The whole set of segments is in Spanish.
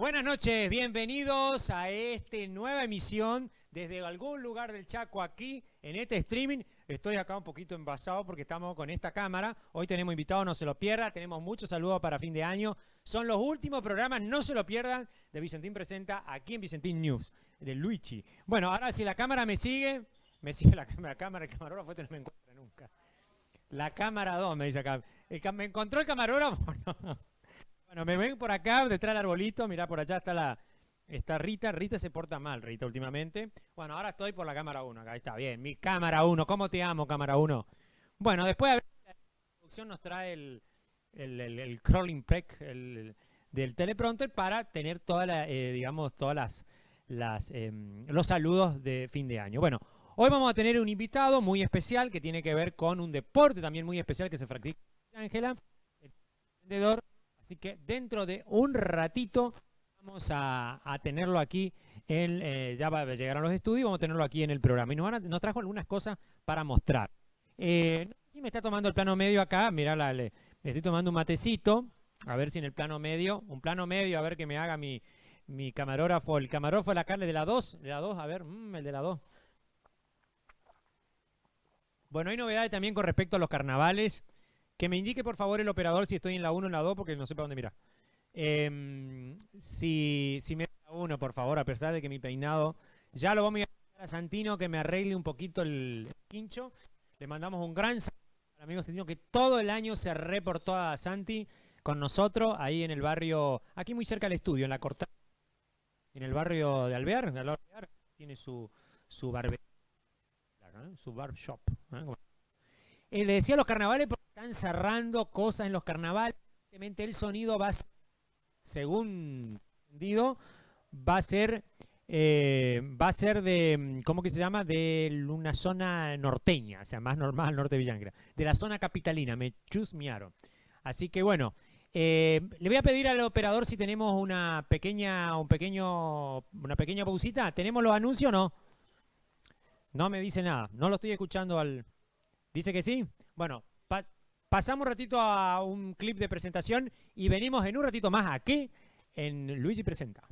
Buenas noches, bienvenidos a esta nueva emisión desde algún lugar del Chaco aquí en este streaming. Estoy acá un poquito envasado porque estamos con esta cámara. Hoy tenemos invitados, no se lo pierda. Tenemos muchos saludos para fin de año. Son los últimos programas, no se lo pierdan, de Vicentín Presenta aquí en Vicentín News, de Luigi. Bueno, ahora si la cámara me sigue la cámara, el camarógrafo este no me encuentra nunca. La cámara 2 me dice acá. ¿Me encontró el camarógrafo? No. Bueno, me ven por acá, detrás del arbolito, mirá, por allá está Rita. Rita se porta mal, Rita, últimamente. Bueno, ahora estoy por la cámara 1, acá está, bien. Mi cámara 1, ¿cómo te amo, cámara 1? Bueno, después de ver la producción nos trae el crawling pack del teleprompter para tener digamos, todas los saludos de fin de año. Bueno, hoy vamos a tener un invitado muy especial que tiene que ver con un deporte también muy especial que se practica en Ángela, el vendedor. Así que dentro de un ratito vamos a tenerlo aquí, ya llegar a los estudios, vamos a tenerlo aquí en el programa. Y nos trajo algunas cosas para mostrar. No sé si me está tomando el plano medio acá, mirá, le estoy tomando un matecito, a ver si en el plano medio, a ver que me haga mi camarógrafo, el camarógrafo de la Carle de la 2, a ver, el de la 2. Bueno, hay novedades también con respecto a los carnavales. Que me indique por favor el operador si estoy en la 1 o en la 2 porque no sé para dónde mirar. Si me da uno, por favor, a pesar de que mi peinado, ya lo vamos a ir a Santino que me arregle un poquito el quincho. Le mandamos un gran saludo al amigo Santino que todo el año se reportó a Santi con nosotros ahí en el barrio, aquí muy cerca del estudio, en la Cortada, en el barrio de Alvear, tiene su barbería, su barber shop. Le decía los carnavales porque están cerrando cosas en los carnavales. Evidentemente el sonido según entendido, va a ser de, ¿cómo que se llama? De una zona norteña, o sea, más normal al norte de Villagra, de la zona capitalina, me chusmearon. Así que bueno, le voy a pedir al operador si tenemos una pequeña pausita. ¿Tenemos los anuncios o no? No me dice nada, no lo estoy escuchando ¿Dice que sí? Bueno, pasamos un ratito a un clip de presentación y venimos en un ratito más aquí en Luigi Presenta.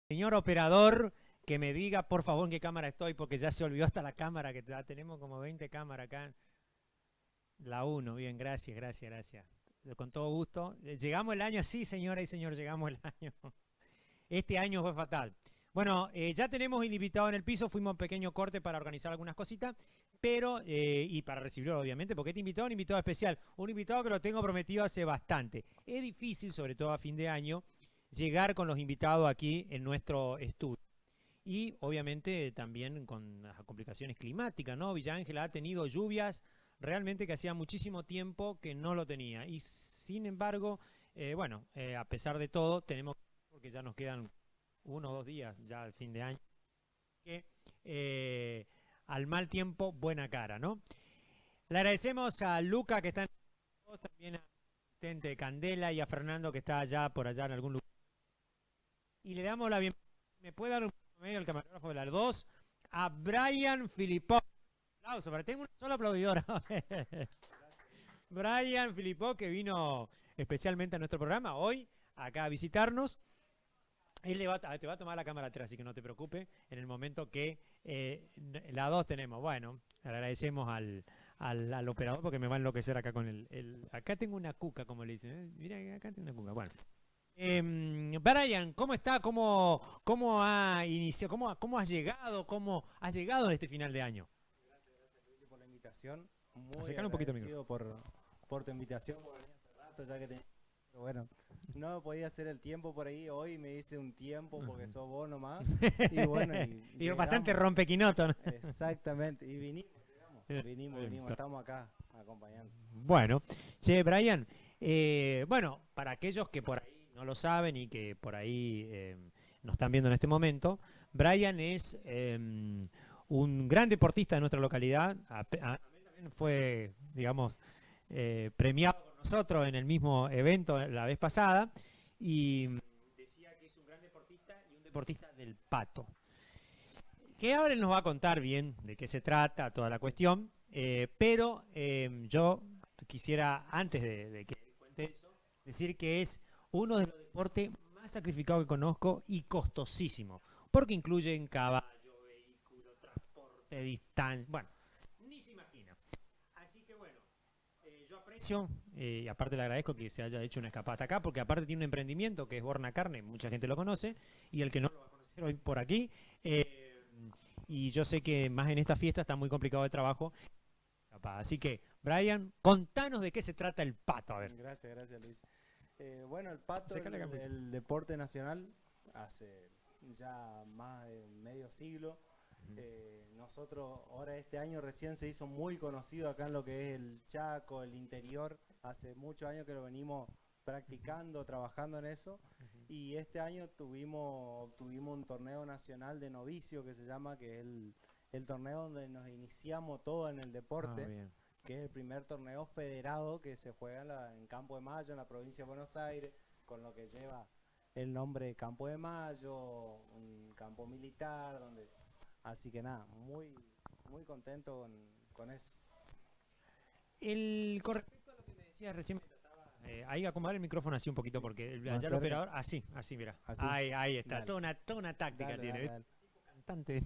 Señor operador, que me diga por favor en qué cámara estoy, porque ya se olvidó hasta la cámara, que ya tenemos como 20 cámaras acá. La 1, bien, gracias, gracias, gracias. Con todo gusto. Llegamos el año, sí, señora y señor, llegamos el año. Este año fue fatal. Bueno, ya tenemos el invitado en el piso, fuimos a un pequeño corte para organizar algunas cositas, pero, y para recibirlo obviamente, porque este invitado es un invitado especial, un invitado que lo tengo prometido hace bastante. Es difícil, sobre todo a fin de año, llegar con los invitados aquí en nuestro estudio. Y obviamente también con las complicaciones climáticas, ¿no? Villa Ángela ha tenido lluvias realmente que hacía muchísimo tiempo que no lo tenía. Y sin embargo, bueno, a pesar de todo, tenemos, porque ya nos quedan 1 o 2 días ya al fin de año, que al mal tiempo, buena cara, ¿no? Le agradecemos a Luca, que está en también a asistente de Candela, y a Fernando, que está allá por allá en algún lugar. Y le damos la bienvenida, me puede dar un medio el camarógrafo de las 2, a Brian Filippo. Aplauso, pero tengo una sola aplaudidora. Brian Filippo, que vino especialmente a nuestro programa hoy, acá a visitarnos. Él te va a tomar la cámara atrás, así que no te preocupes, en el momento que la 2 tenemos. Bueno, le agradecemos al operador porque me va a enloquecer acá con acá tengo una cuca, como le dicen. Mira, acá tengo una cuca. Bueno. Brian, ¿cómo está? ¿Cómo ha iniciado? ¿Cómo has llegado? ¿Cómo has llegado a este final de año? Gracias Luis, por la invitación. Muy Acercale un poquito, agradecido por tu invitación, por venir hace rato ya que pero bueno, no podía hacer el tiempo por ahí. Hoy me hice un tiempo porque sos vos nomás. Y bueno, y bastante rompequinoto, ¿no? Exactamente. Y vinimos, estamos acá acompañando. Bueno, che, Brian, bueno, para aquellos que por ahí no lo saben y que por ahí nos están viendo en este momento, Brian es un gran deportista de nuestra localidad. También fue, digamos, premiado con nosotros en el mismo evento la vez pasada, y decía que es un gran deportista y un deportista del pato. Que ahora él nos va a contar bien de qué se trata toda la cuestión, pero yo quisiera, antes de que él cuente eso, decir que es uno de los deportes más sacrificados que conozco y costosísimo, porque incluyen caballo, vehículo, transporte, distancia, bueno, ni se imagina. Así que bueno, yo aprecio, y aparte le agradezco que se haya hecho una escapada acá, porque aparte tiene un emprendimiento que es Borna Carne, mucha gente lo conoce, y el que no lo va a conocer hoy por aquí, y yo sé que más en esta fiesta está muy complicado el trabajo. Así que, Brian, contanos de qué se trata el pato. A ver. Gracias Luis. Bueno, el pato es el deporte nacional hace ya más de medio siglo. Nosotros ahora este año recién se hizo muy conocido acá en lo que es el Chaco, el interior. Hace muchos años que lo venimos practicando, trabajando en eso. Y este año obtuvimos un torneo nacional de novicio que se llama, que es el torneo donde nos iniciamos todo en el deporte, que es el primer torneo federado que se juega en Campo de Mayo, en la provincia de Buenos Aires, con lo que lleva el nombre Campo de Mayo, un campo militar, así que nada, muy contento con eso. Con respecto a lo que me decías recién, ahí acomodar el micrófono así un poquito, porque allá el operador, así, mira. Así. Ahí está, toda una táctica tiene. Dale. Cantante.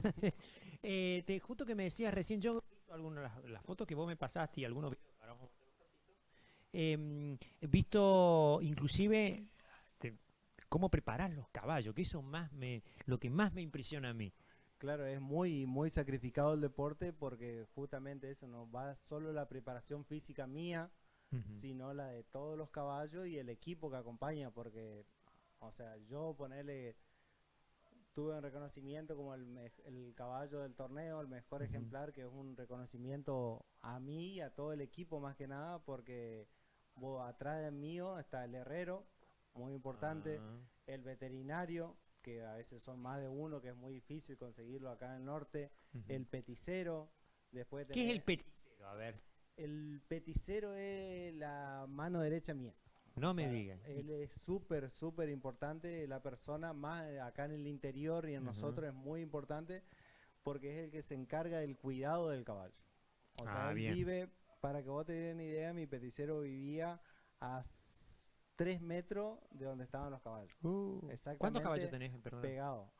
Justo que me decías recién, yo he visto algunas de las fotos que vos me pasaste y algunos videos, ahora vamos a hacer un ratito, he visto inclusive cómo preparás los caballos, que eso lo que más me impresiona a mí. Claro, es muy sacrificado el deporte, porque justamente eso, no va solo la preparación física mía, sino la de todos los caballos y el equipo que acompaña, porque, o sea, yo tuve un reconocimiento como el caballo del torneo, el mejor ejemplar, que es un reconocimiento a mí y a todo el equipo más que nada, porque atrás de mío está el herrero, muy importante, el veterinario, que a veces son más de uno, que es muy difícil conseguirlo acá en el norte, el peticero. Después ¿Qué es el peticero? A ver. El peticero es la mano derecha mía. No me digas. Él es súper importante, la persona más acá en el interior y en nosotros es muy importante, porque es el que se encarga del cuidado del caballo. O sea, él vive, para que vos te den una idea, mi peticero vivía a 3 metros de donde estaban los caballos. Exactamente. ¿Cuántos caballos tenés? Pegado.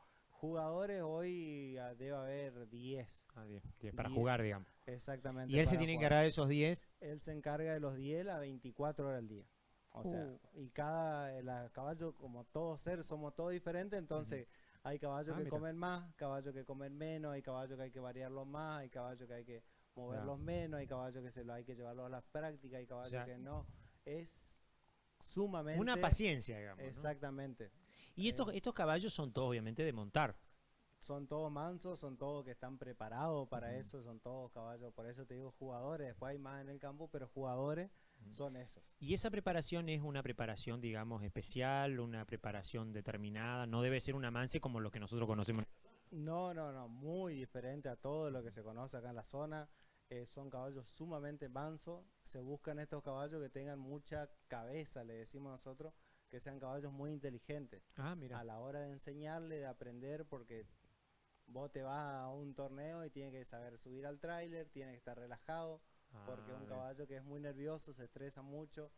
Jugadores hoy debe haber 10. Ah, 10 para 10, jugar, digamos. Exactamente. ¿Y él se para tiene que jugar. encargar de esos 10? Él se encarga de los 10 a 24 horas al día. O sea, y cada caballo, como todo ser, somos todos diferentes, entonces hay caballos que mira. comen más, caballos que comen menos, hay caballos que hay que variarlos más, hay caballos que hay que moverlos menos, hay caballos que hay que llevarlos a las prácticas, hay caballos que no. Es sumamente... Una paciencia, digamos. Exactamente. ¿No? Y estos caballos son todos, obviamente, de montar. Son todos mansos, son todos que están preparados para eso, son todos caballos, por eso te digo jugadores, después hay más en el campo, pero jugadores son esos. ¿Y esa preparación es una preparación, digamos, especial, una preparación determinada? ¿No debe ser un amance como lo que nosotros conocemos? No, muy diferente a todo lo que se conoce acá en la zona. Son caballos sumamente mansos, se buscan estos caballos que tengan mucha cabeza, le decimos nosotros, que sean caballos muy inteligentes. Mira. A la hora de enseñarle, de aprender, porque vos te vas a un torneo y tienes que saber subir al tráiler, tienes que estar relajado, porque un caballo que es muy nervioso, se estresa mucho,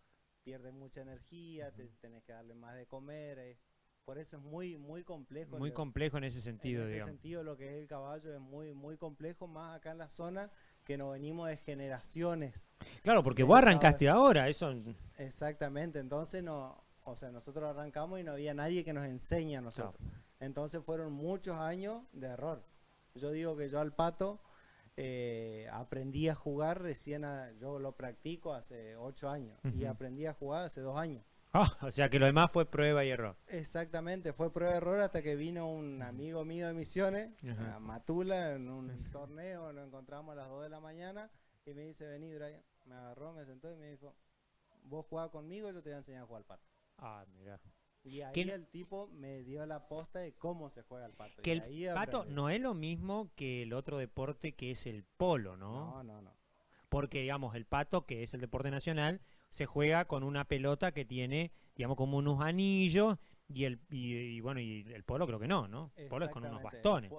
pierde mucha energía, tenés que darle más de comer, por eso es muy complejo. Muy complejo en ese sentido, digamos. En ese digamos. sentido lo que es el caballo es muy complejo, más acá en la zona, que nos venimos de generaciones. Claro, porque vos arrancaste ahora, eso... Exactamente, entonces nosotros arrancamos y no había nadie que nos enseñe a nosotros. Claro. Entonces fueron muchos años de error. Yo digo que yo al pato aprendí a jugar yo lo practico hace 8 años y aprendí a jugar hace 2 años. O sea que lo demás fue prueba y error. Exactamente, fue prueba y error hasta que vino un amigo mío de Misiones, a Matula, en un torneo, nos encontramos a las 2 de la mañana y me dice, vení Brian, me agarró, me sentó y me dijo, vos jugás conmigo, yo te voy a enseñar a jugar al pato. Mira. Y ahí el tipo me dio la posta de cómo se juega el pato. Que el pato no es lo mismo que el otro deporte que es el polo, ¿no? No. Porque, digamos, el pato, que es el deporte nacional, se juega con una pelota que tiene, digamos, como unos anillos, y el polo creo que no. El polo es con unos bastones.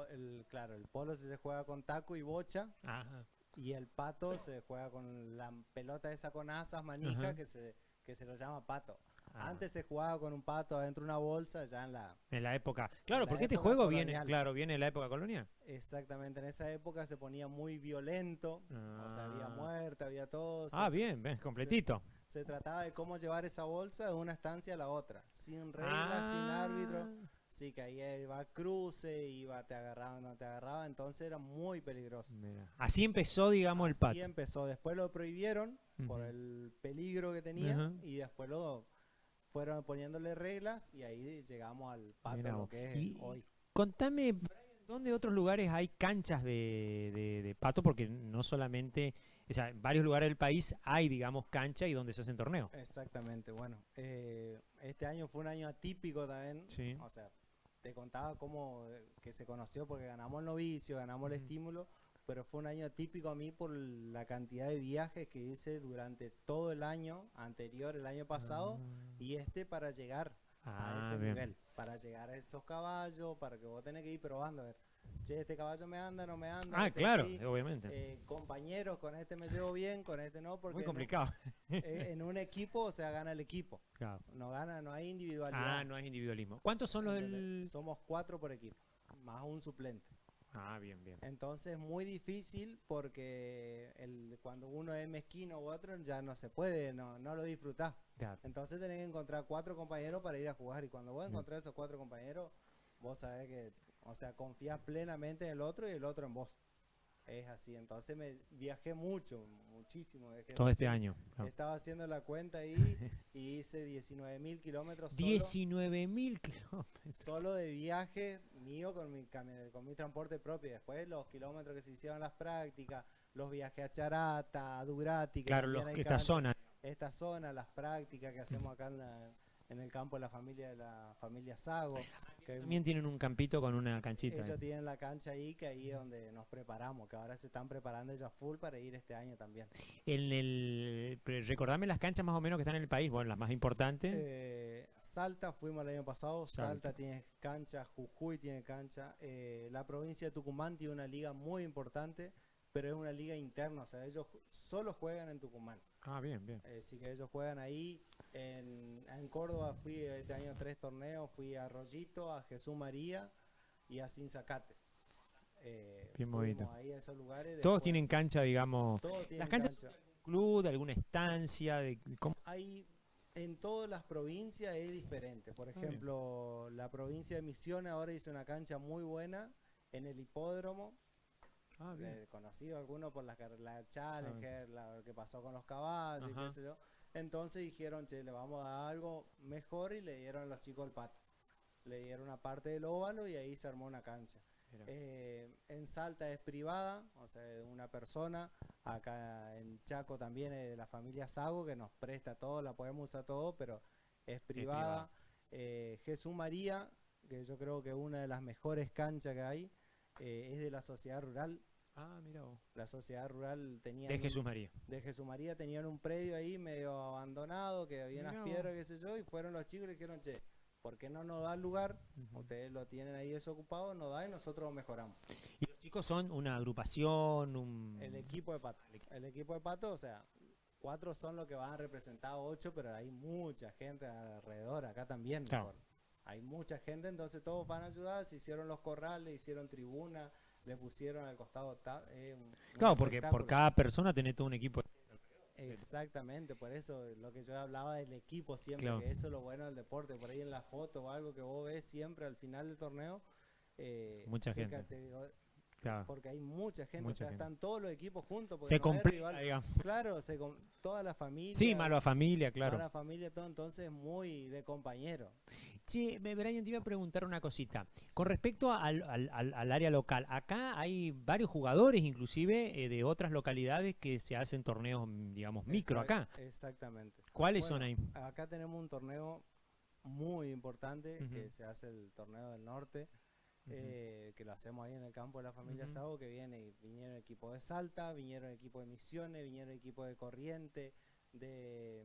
Claro, el polo se juega con taco y bocha. Ajá. Y el pato se juega con la pelota esa con asas, manija, que se lo llama pato. Antes se jugaba con un pato adentro de una bolsa, ya en la época. Claro, porque este juego viene de la época colonial. Exactamente, en esa época se ponía muy violento, o sea, había muerte, había todo. Bien, completito. Se trataba de cómo llevar esa bolsa de una estancia a la otra, sin reglas, sin árbitro. Sí, que ahí iba cruce, te agarraba, no te agarraba, entonces era muy peligroso. Mira. Así empezó, digamos, el pato. Así empezó, después lo prohibieron por el peligro que tenía y después fueron poniéndole reglas y ahí llegamos al pato, lo que es hoy. Contame, ¿dónde otros lugares hay canchas de pato? Porque no solamente, o sea, en varios lugares del país hay, digamos, canchas y donde se hacen torneos. Exactamente, bueno, este año fue un año atípico también, o sea, te contaba cómo que se conoció porque ganamos el novicio, ganamos el estímulo, pero fue un año atípico a mí por la cantidad de viajes que hice durante todo el año anterior, el año pasado, y para llegar a ese nivel, para llegar a esos caballos, para que vos tenés que ir probando, a ver, che, este caballo me anda, no me anda. Claro, obviamente. Compañeros, con este me llevo bien, con este no, porque muy complicado. En un equipo, o sea, gana el equipo. Claro. No hay individualidad. No hay individualismo. ¿Cuántos son los Somos 4 por equipo, más un suplente. Bien. Entonces es muy difícil porque cuando uno es mezquino u otro ya no se puede, no lo disfrutás. Claro. Entonces tenés que encontrar 4 compañeros para ir a jugar y cuando vos encontrás esos 4 compañeros, vos sabés que, o sea, confías plenamente en el otro y el otro en vos. Es así, entonces viajé muchísimo. Todo este año. Claro. Estaba haciendo la cuenta ahí y hice 19.000 kilómetros. 19.000 kilómetros. Solo de viaje mío con mi transporte propio. Después los kilómetros que se hicieron las prácticas, los viajes a Charata, a Durati. Claro, esta zona. Esta zona, las prácticas que hacemos acá en el campo de la familia Sago. También tienen un campito con una canchita. Ellos tienen la cancha ahí, que ahí es donde nos preparamos, que ahora se están preparando ellos full para ir este año también. Recordame las canchas más o menos que están en el país, bueno, las más importantes. Salta, fuimos el año pasado, Salta tiene cancha, Jujuy tiene cancha, la provincia de Tucumán tiene una liga muy importante, pero es una liga interna, o sea, ellos solo juegan en Tucumán. Bien. Así que ellos juegan ahí. En Córdoba fui este año a 3 torneos, fui a Rollito, a Jesús María, y a Sinzacate. Bien bonito. Ahí a esos lugares. Todos tienen cancha, digamos. Todos tienen las canchas cancha. de algún club, de alguna estancia, ¿cómo? Hay, en todas las provincias es diferente. Por ejemplo, la provincia de Misiones ahora hizo una cancha muy buena en el hipódromo. Conocido alguno por la Challenger, lo que pasó con los caballos, y qué sé yo. Entonces dijeron, che, le vamos a dar algo mejor, y le dieron a los chicos el pato. Le dieron una parte del óvalo y ahí se armó una cancha. En Salta es privada, o sea, de una persona. Acá en Chaco también es de la familia Sago, que nos presta todo, la podemos usar todo, pero es privada. Jesús María, que yo creo que es una de las mejores canchas que hay, es de la sociedad rural. Mira vos. La sociedad rural tenía... De Jesús María. De Jesús María tenían un predio ahí medio abandonado, que había unas piedras, qué sé yo, y fueron los chicos y le dijeron, che, ¿por qué no nos da el lugar? Ustedes lo tienen ahí desocupado, nos da y nosotros lo mejoramos. ¿Y los chicos son una agrupación? El equipo de pato. El equipo de pato, o sea, 4 son los que van a representar 8, pero hay mucha gente alrededor, acá también. Claro. Hay mucha gente, entonces todos van a ayudar, se hicieron los corrales, hicieron tribuna, le pusieron al costado... claro, porque por cada persona tenés todo un equipo. Exactamente, por eso lo que yo hablaba del equipo siempre, que eso es lo bueno del deporte. Por ahí en la foto o algo que vos ves siempre al final del torneo, mucha gente. Claro. Porque hay mucha gente, Mucha o sea, gente. están todos los equipos juntos. Se completa, digamos. Claro, toda la familia. Sí, más la familia, claro. Toda la familia, todo, entonces muy de compañero. Che, Brian, te iba a preguntar una cosita. Con respecto al área local, acá hay varios jugadores, inclusive, de otras localidades que se hacen torneos, digamos, micro acá. Exactamente. ¿Cuáles son ahí? Acá tenemos un torneo muy importante, que se hace el Torneo del Norte. Que lo hacemos ahí en el campo de la familia Sago, que vinieron equipos de Salta, vinieron equipos de Misiones, vinieron equipos de Corrientes, de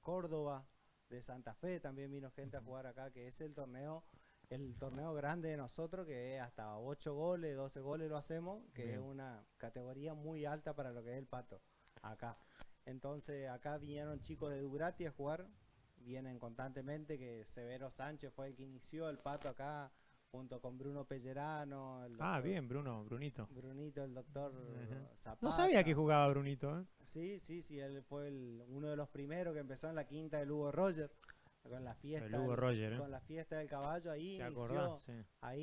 Córdoba, de Santa Fe, también vino gente a jugar acá, que es el torneo grande de nosotros, que es hasta 8 goles, 12 goles lo hacemos, que es una categoría muy alta para lo que es el pato, acá. Entonces acá vinieron chicos de Dubrati a jugar, vienen constantemente, que Severo Sánchez fue el que inició el pato acá, junto con Bruno Pellerano. Bien, Brunito. Brunito, el doctor Zapata. No sabía que jugaba Brunito, ¿eh? Sí, él fue uno de los primeros que empezó en la quinta del Hugo Roger, con la fiesta, con la fiesta del caballo, ahí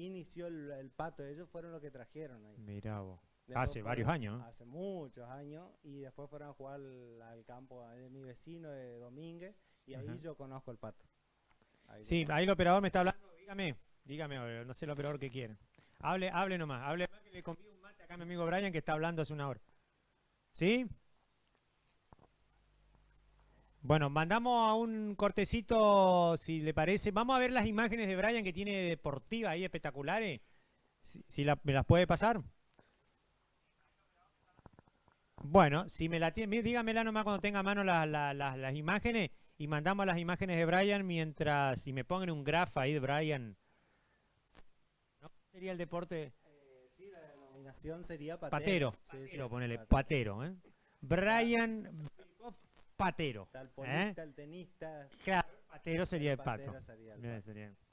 inició el pato, ellos fueron los que trajeron ahí. Mirá vos. Hace varios años. Hace muchos años, y después fueron a jugar al campo de mi vecino de Domínguez, y ahí yo conozco el pato. Ahí el operador me está hablando, dígame, no sé el operador que quiere. Hable nomás, hable más, que le convido un mate acá a mi amigo Brian, que está hablando hace una hora. ¿Sí? Bueno, mandamos a un cortecito, si le parece. Vamos a ver las imágenes de Brian, que tiene deportivas ahí espectaculares. ¿Me las puede pasar? Bueno, si me la tiene, dígamela nomás cuando tenga a mano las imágenes, y mandamos las imágenes de Brian mientras, y me pongan un graf ahí de Brian. ¿No? ¿Sería el deporte? Sí, la denominación sería patero. Patero, ponele, patero, ¿eh? Brian Patero. Está el polista, el tenista. Claro, patero sería el pato.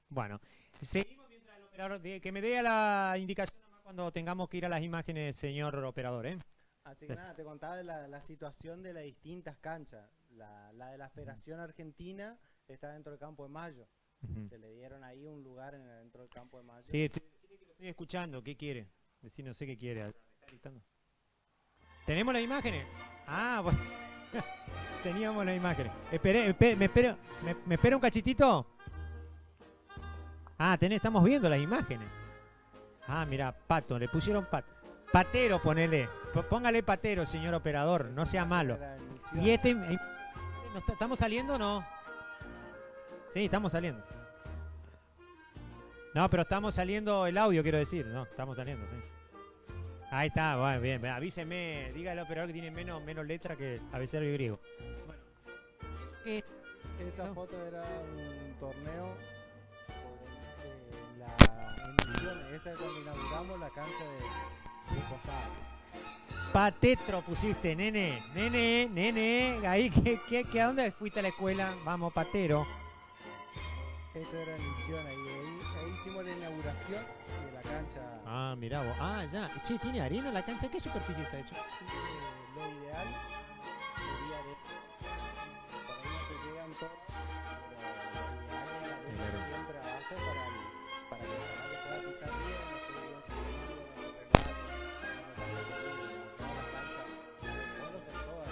Bueno, seguimos mientras el operador, que me dé la indicación nomás cuando tengamos que ir a las imágenes, señor operador, ¿eh? Así que nada, te contaba de la situación de las distintas canchas. La de la Federación Argentina está dentro del Campo de Mayo. Se le dieron ahí un lugar dentro del Campo de Mayo. Sí, lo estoy escuchando. ¿Qué quiere? Decir, no sé qué quiere. ¿Tenemos las imágenes? Bueno. Teníamos las imágenes. ¿Me espera un cachitito? Estamos viendo las imágenes. Mira, pato, le pusieron pato. Patero, ponele. Póngale patero, señor operador, no sea malo. Y ¿estamos saliendo o no? Sí, estamos saliendo. No, pero estamos saliendo el audio, quiero decir. No, estamos saliendo, sí. Ahí está, bueno, bien. Avíseme, dígale al operador que tiene menos letra que abecedario griego. Bueno. Esa foto era un torneo en Misiones. Esa es cuando inauguramos la cancha de Posadas. Patetro pusiste, nene. Ahí, ¿a dónde fuiste a la escuela? Vamos, patero. Esa era la misión ahí hicimos la inauguración de la cancha. Ah, mirá vos. Ah, ya. Che, ¿tiene arena la cancha? ¿Qué superficie está hecho? Lo ideal sería arena. Por ahí no se llegan todas, pero lo ideal es la arena siempre abajo para que la gente pueda pisar bien, no esté bien suspendido, no se resbale, todas las canchas, los polos son todas.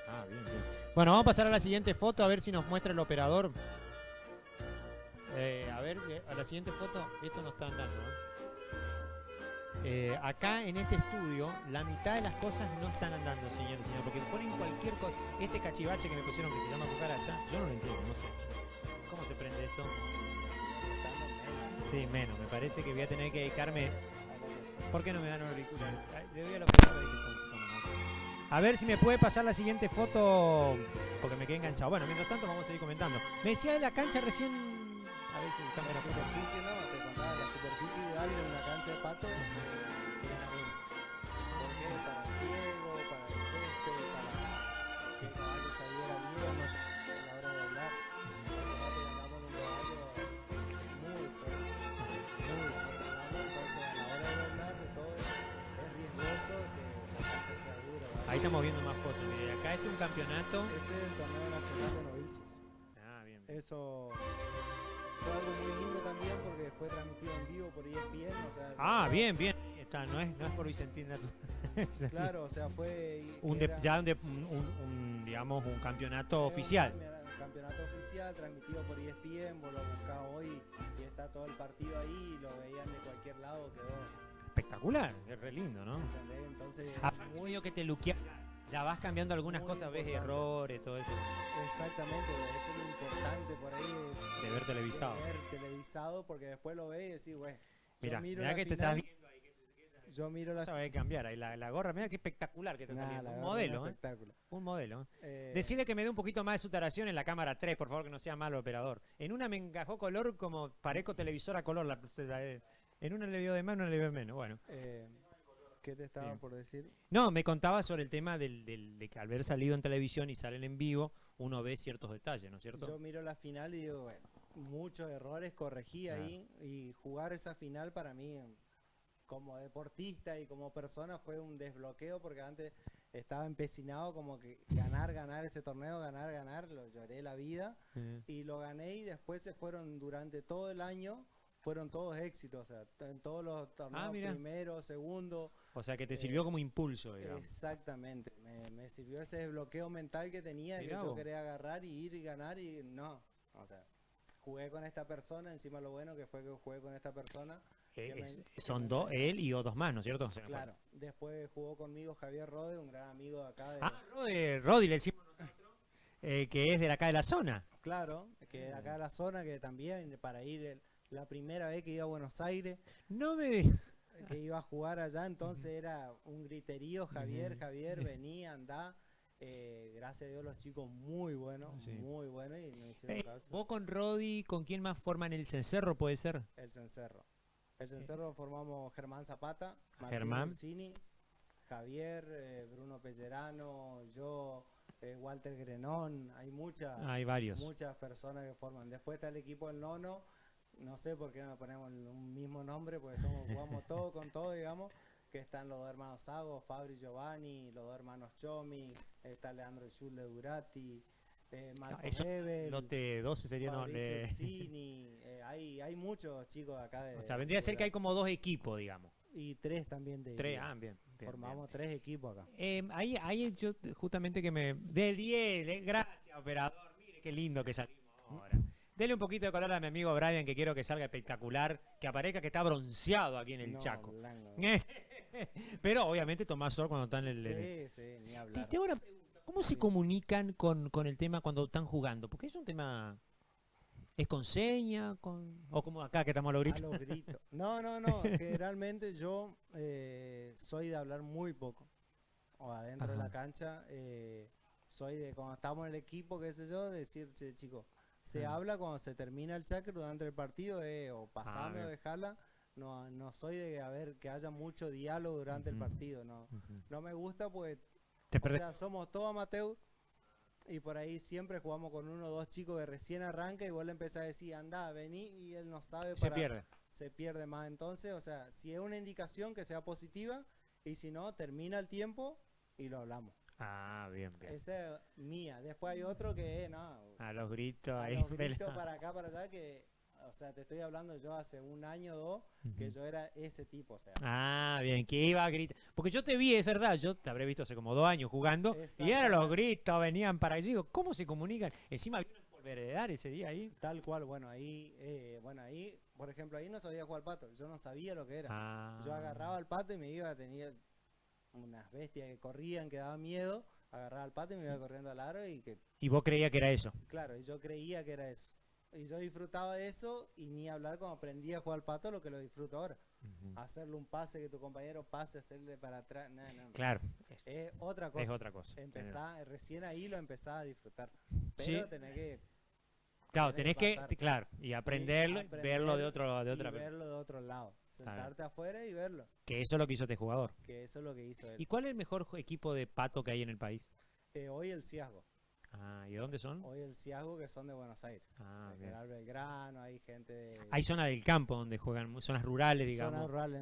Ah, bien, bien. Bueno, vamos a pasar a la siguiente foto a ver si nos muestra el operador. A ver, a la siguiente foto, esto no está andando, acá en este estudio, la mitad de las cosas no están andando, señores y señores, porque ponen cualquier cosa. Este cachivache que me pusieron que se llama cucaracha, yo no lo entiendo, no sé. ¿Cómo se prende esto? Sí, menos, me parece que voy a tener que dedicarme. ¿Por qué no me dan auricular? Le doy a la operadora que son. A ver si me puede pasar la siguiente foto, porque me quedé enganchado. Bueno, mientras tanto vamos a seguir comentando. Me decía de la cancha recién. A ver si cambia la superficie, no, te contaba, la superficie ideal de una cancha de pato es arena. Porque para el riego, para el césped, para que el caballo saliera bien, no sé, a la hora de hablar. Porque andamos en un caballo muy fuerte, entonces a la hora de hablar de todo es riesgoso que la cancha sea dura. ¿Vale? Ahí estamos viendo más fotos, mire, acá este es un campeonato. Ese es el torneo nacional de novicios. Ah, bien. Eso fue algo muy lindo también porque fue transmitido en vivo por ESPN, o sea, bien, bien. Está, no es por Vicentín. Claro, o sea, fue digamos un campeonato oficial. Un campeonato oficial transmitido por ESPN, vos lo buscabas hoy y está todo el partido ahí, lo veían de cualquier lado, quedó espectacular, es re lindo, ¿no? Entonces, muy que te luquea. Ya vas cambiando algunas cosas, ves errores, todo eso. Exactamente, eso es lo importante por ahí. De ver televisado. De ver televisado, porque después lo ves y decís, güey. Mira que te estás viendo ahí. Yo miro la. Sabe cambiar ahí la gorra, mira qué espectacular que te está saliendo. Un modelo, Un modelo. Decirle que me dé un poquito más de sutaración en la cámara 3, por favor, que no sea malo operador. En una me encajó color como parezco televisora color. En una le dio de más, en una le dio de menos. Bueno. ¿Qué te estaba por decir? No, me contaba sobre el tema de que al haber salido en televisión y salen en vivo, uno ve ciertos detalles, ¿no es cierto? Yo miro la final y digo, bueno, muchos errores corregí ahí, y jugar esa final para mí, como deportista y como persona, fue un desbloqueo porque antes estaba empecinado como que ganar ese torneo, ganar, lo lloré la vida y lo gané y después se fueron durante todo el año. Fueron todos éxitos, o sea, en todos los torneos, primero, segundo. O sea, que te sirvió como impulso, digamos. Exactamente, me sirvió ese desbloqueo mental que tenía, que yo quería agarrar y ir y ganar y no. O sea, jugué con esta persona, encima lo bueno que fue que jugué con esta persona. Son dos, él y otros más, ¿no es cierto? O sea, claro, después jugó conmigo Javier Rode, un gran amigo de acá. Rodi le decimos nosotros, que es de acá de la zona. Claro, que de acá de la zona, que también para ir... La primera vez que iba a Buenos Aires, que iba a jugar allá, entonces era un griterío, Javier, venía, andá. Gracias a Dios los chicos muy buenos, muy buenos y me hicieron caso. ¿Vos con Rodi, con quién más forman el Cencerro, puede ser? El Cencerro. El Cencerro lo formamos Germán Zapata, Martín Ursini, Javier, Bruno Pellerano, yo... Walter Grenón, hay muchas personas que forman. Después está el equipo del Nono. No sé por qué no ponemos un mismo nombre, porque jugamos todo con todo, digamos, que están los dos hermanos Sago, Fabri Giovanni, los dos hermanos Chomi, está Leandro Schul de Durati, Marcos Hebel, Lote 12 sería Cini, hay muchos chicos acá. O sea, vendría a ser que hay como dos equipos, digamos. Y tres también de bien. Formamos tres equipos acá. Ahí yo justamente que me... De 10, gracias operador, mire qué lindo que salimos ahora. Dele un poquito de color a mi amigo Brian, que quiero que salga espectacular, que aparezca que está bronceado aquí en el Chaco. Pero obviamente tomás sol cuando están en el... Sí, ni hablar. Te hago una pregunta, ¿cómo se comunican con el tema cuando están jugando? Porque es un tema... ¿Es con seña? ¿O como acá que estamos a los gritos? A los gritos. No, generalmente yo soy de hablar muy poco. O adentro de la cancha, soy de cuando estamos en el equipo, qué sé yo, decir, che, chicos, se habla cuando se termina el chakra durante el partido, o pasarme o dejarla. No soy de que haya mucho diálogo durante el partido. No me gusta, pues, o sea, somos todos amateurs y por ahí siempre jugamos con uno o dos chicos que recién arranca y vos le empezás a decir, andá, vení, y él no sabe Se pierde. Se pierde más. Entonces, o sea, si es una indicación que sea positiva, y si no, termina el tiempo y lo hablamos. Ah, bien, bien. Esa es mía. Después hay otro que, no. A los gritos A ahí. los gritos para acá, para allá, que, o sea, te estoy hablando yo hace un año o dos, que yo era ese tipo, o sea. Ah, bien, que iba a gritar. Porque yo te vi, es verdad, yo te habré visto hace como 2 años jugando, y eran los gritos, venían para allí. Digo, ¿cómo se comunican? Encima vino el polveredar ese día ahí. Tal cual, bueno, ahí, por ejemplo, ahí no sabía jugar al pato, yo no sabía lo que era. Ah. Yo agarraba al pato y me iba, tenía unas bestias que corrían, que daban miedo, agarraba al pato y me iba corriendo al aro ¿Y vos creías que era eso? Claro, y yo creía que era eso. Y yo disfrutaba de eso, y ni hablar cuando aprendí a jugar al pato, lo que lo disfruto ahora. Hacerle un pase, que tu compañero pase, hacerle para atrás, no. Claro. Es otra cosa. Es otra cosa. Recién ahí lo empezás a disfrutar. Pero Sí. tenés que... Claro, tenés que, claro, y aprenderlo, verlo de otra verlo de otro lado. Sentarte afuera y verlo. Que eso es lo que hizo este jugador. Que eso es lo que hizo él. ¿Y cuál es el mejor equipo de pato que hay en el país? Hoy el Ciasgo. Ah, ¿y de dónde son? Hoy el Ciasgo, que son de Buenos Aires. Ah, de bien. General Belgrano, hay gente de... Hay zonas del campo donde juegan, zonas rurales, digamos. Zona rural.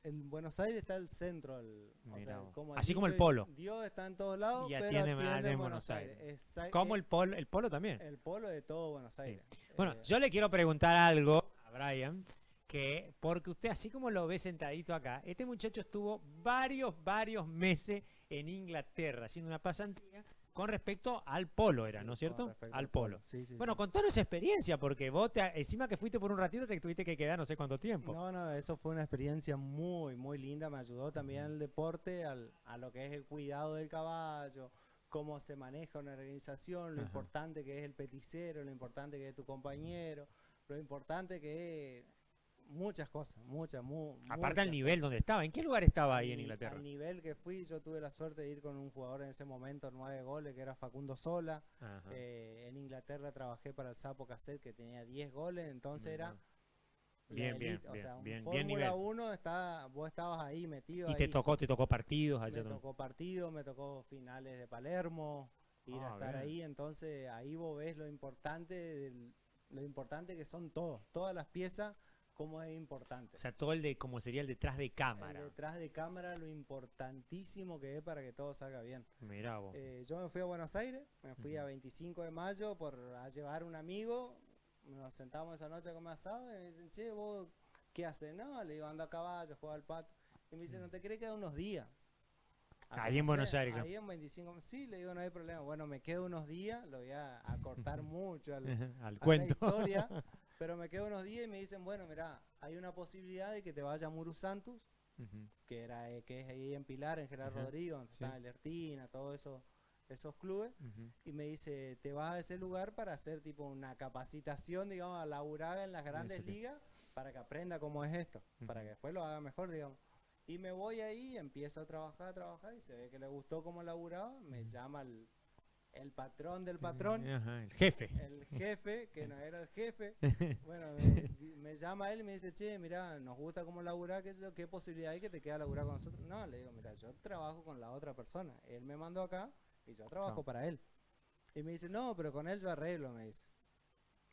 En Buenos Aires está el centro. Mirá, o sea, así como el polo. Dios está en todos lados, Y pero atiende más atiende en en Buenos Aires. Como el polo también. El polo de todo Buenos Aires. Sí. Bueno, yo le quiero preguntar algo a Brian, que porque usted, así como lo ve sentadito acá, este muchacho estuvo varios meses en Inglaterra haciendo una pasantía con respecto al polo, ¿no es cierto? Al polo. Sí, bueno, contanos esa experiencia, porque vos, encima que fuiste por un ratito, te tuviste que quedar no sé cuánto tiempo. No, eso fue una experiencia muy, muy linda. Me ayudó también el deporte, a lo que es el cuidado del caballo, cómo se maneja una organización, lo importante que es el peticero, lo importante que es tu compañero, lo importante que es... Muchas cosas, Aparte al nivel donde estaba, ¿en qué lugar estaba ahí en Inglaterra? Al nivel que fui, yo tuve la suerte de ir con un jugador en ese momento, 9 goles, que era Facundo Sola. En Inglaterra trabajé para el Sapo Cassette, que tenía 10 goles, entonces era... Bien, o sea, bien, Fórmula 1, vos estabas ahí metido. ¿Y te tocó partidos allá? Me tocó partidos, me tocó finales de Palermo, ir a estar ahí, entonces ahí vos ves lo importante que son todas las piezas. Cómo es importante. O sea, todo como sería el detrás de cámara. El detrás de cámara, lo importantísimo que es para que todo salga bien. Mirá vos. Yo me fui a Buenos Aires, me fui a 25 de mayo a llevar un amigo, nos sentamos esa noche a comer asado y me dicen, che, ¿vos qué haces? No, le digo, ando a caballo, juego al pato. Y me dicen, ¿no te crees que da unos días? Ahí en Buenos Aires. Ahí en 25, sí, le digo, no hay problema. Bueno, me quedo unos días, lo voy a cortar mucho al cuento. La historia. Pero me quedo unos días y me dicen, bueno, mirá, hay una posibilidad de que te vaya a Muru Santos, que es ahí en Pilar, en Gerardo Rodrigo, donde está el Ertina, todos esos clubes. Y me dice, te vas a ese lugar para hacer tipo una capacitación, digamos, a laburar en las grandes ligas, para que aprenda cómo es esto, para que después lo haga mejor, digamos. Y me voy ahí, empiezo a trabajar, y se ve que le gustó cómo laburaba, me llama el patrón del patrón, el jefe. El jefe, que no era el jefe. Bueno, me llama él y me dice, che, mira, nos gusta cómo laburar, ¿qué posibilidad hay que te queda laburar con nosotros? No, le digo, mira, yo trabajo con la otra persona. Él me mandó acá y yo trabajo para él. Y me dice, no, pero con él yo arreglo, me dice.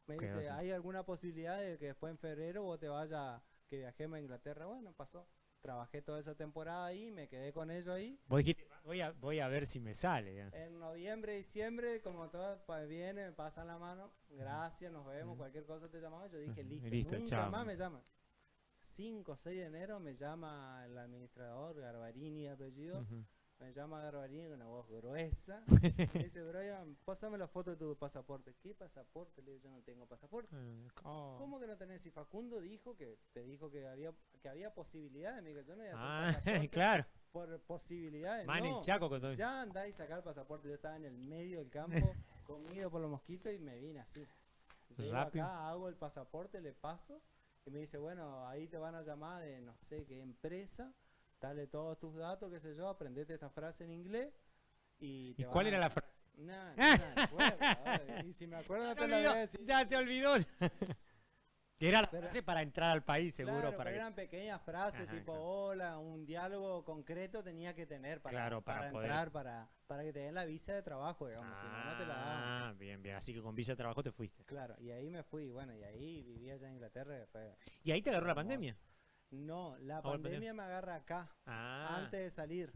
Me dice, ¿hay alguna posibilidad de que después en febrero vos te vayas, que viajemos a Inglaterra? Bueno, pasó. Trabajé toda esa temporada ahí, me quedé con ellos ahí. Vos dijiste, voy a ver si me sale. Ya. En noviembre, diciembre, como todo viene, me pasan la mano, gracias, nos vemos, cualquier cosa te llamamos. Yo dije, listo, nunca chao. Más me llaman. 5 o 6 de enero me llama el administrador, Garbarini apellido, me llama Garbarini con una voz gruesa. Me dice, Brian, pásame la foto de tu pasaporte. ¿Qué pasaporte? Le digo, yo no tengo pasaporte. ¿Cómo que no tenés? Si Facundo dijo que te dijo que había posibilidades, me dijo, yo no voy a hacer pasaporte. Claro. Por posibilidades. Man, no, el Chaco con todo. ya andá y sacar el pasaporte. Yo estaba en el medio del campo, comido por los mosquitos y me vine así. Llego acá, hago el pasaporte, le paso y me dice, bueno, ahí te van a llamar de no sé qué empresa, dale todos tus datos, qué sé yo, aprendete esta frase en inglés. ¿Y cuál era la frase? Nada, y si me acuerdo no te la voy a decir. Ya se olvidó. Que era la frase para entrar al país, seguro. Claro, para pero que... eran pequeñas frases, Ajá, tipo claro. hola, un diálogo concreto tenía que tener Claro, para poder... entrar, para que te den la visa de trabajo, digamos, si no, no te la daban. Ah, bien, bien. Así que con visa de trabajo te fuiste. Claro, y ahí me fui, bueno, y ahí viví allá en Inglaterra, que fue ¿Y ahí te agarró la hermoso. pandemia? No, la Ah, la pandemia me agarra acá, Ah, antes de salir.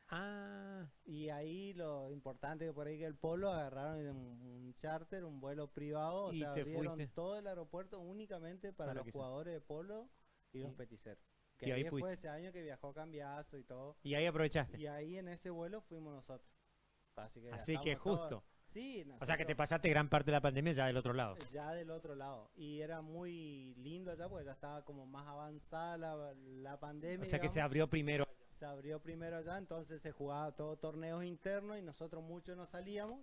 ah. Y ahí lo importante que por ahí que el Polo agarraron un charter, un vuelo privado, o Y sea, te abrieron fuiste. todo el aeropuerto únicamente para Para los que se- jugadores de polo y los Y- peticeros. y Que ahí ahí fuiste. fue ese año que viajó Cambiazo y todo. Y ahí aprovechaste. Y ahí en ese vuelo fuimos nosotros. Así que Así que viajamos justo. todos. Sí, O sea que te nosotros pasaste gran parte de la pandemia ya del otro lado. ya del otro lado. Y era muy lindo allá porque ya estaba como más avanzada la pandemia. O sea que se digamos. abrió primero. Se abrió primero allá, entonces se jugaba todo torneos internos y nosotros muchos no salíamos.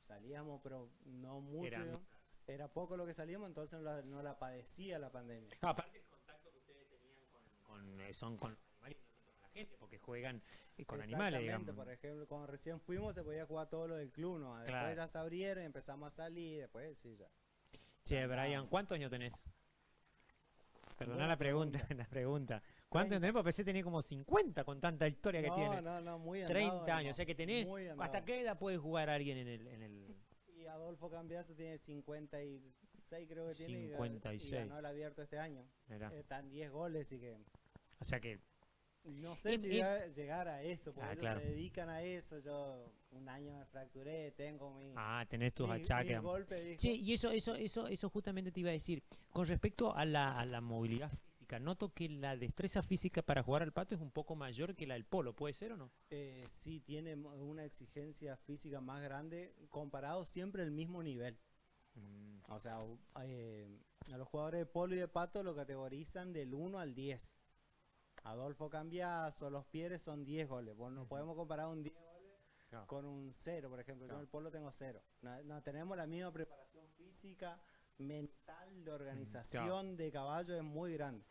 Salíamos, pero no mucho. Era- Era poco lo que salíamos, entonces no la padecía la pandemia. Aparte el contacto que ustedes tenían son con los animales y no tanto con la gente, porque juegan con animales, Exactamente, digamos. por ejemplo, cuando recién fuimos se podía jugar todo lo del club, ¿no? Después Claro. ya se abrieron, empezamos a salir, después sí, ya. Che, Brian, ¿cuántos años tenés? Perdona Buena la pregunta, pregunta. la pregunta. ¿Cuántos años tenés? Porque pensé que tenía como 50 con tanta historia que tiene. No, muy andado. 30 años, no, o sea que tenés... muy andado. ¿Hasta qué edad puede jugar alguien en el... Y Adolfo Cambiaso tiene 56 creo que tiene. 56. Y ganó el abierto este año. Mirá. Están 10 goles y que... O sea que... No sé Y- si y- va a llegar a eso, porque Ah, ellos claro. se dedican a eso. Yo un año me fracturé, tengo tenés tus mis achaques. golpes. Dijo. Che, y eso justamente te iba a decir. Con respecto a la movilidad física, noto que la destreza física para jugar al pato es un poco mayor que la del polo, ¿puede ser o no? Sí, tiene una exigencia física más grande, comparado siempre el mismo nivel. O sea, a los jugadores de polo y de pato lo categorizan del 1 al 10. Adolfo Cambiaso, los Pieres son 10 goles. Bueno, no podemos comparar un 10 goles Claro. con un 0, por ejemplo. Yo en el polo tengo 0. No tenemos la misma preparación física, mental, de organización de caballo, es muy grande.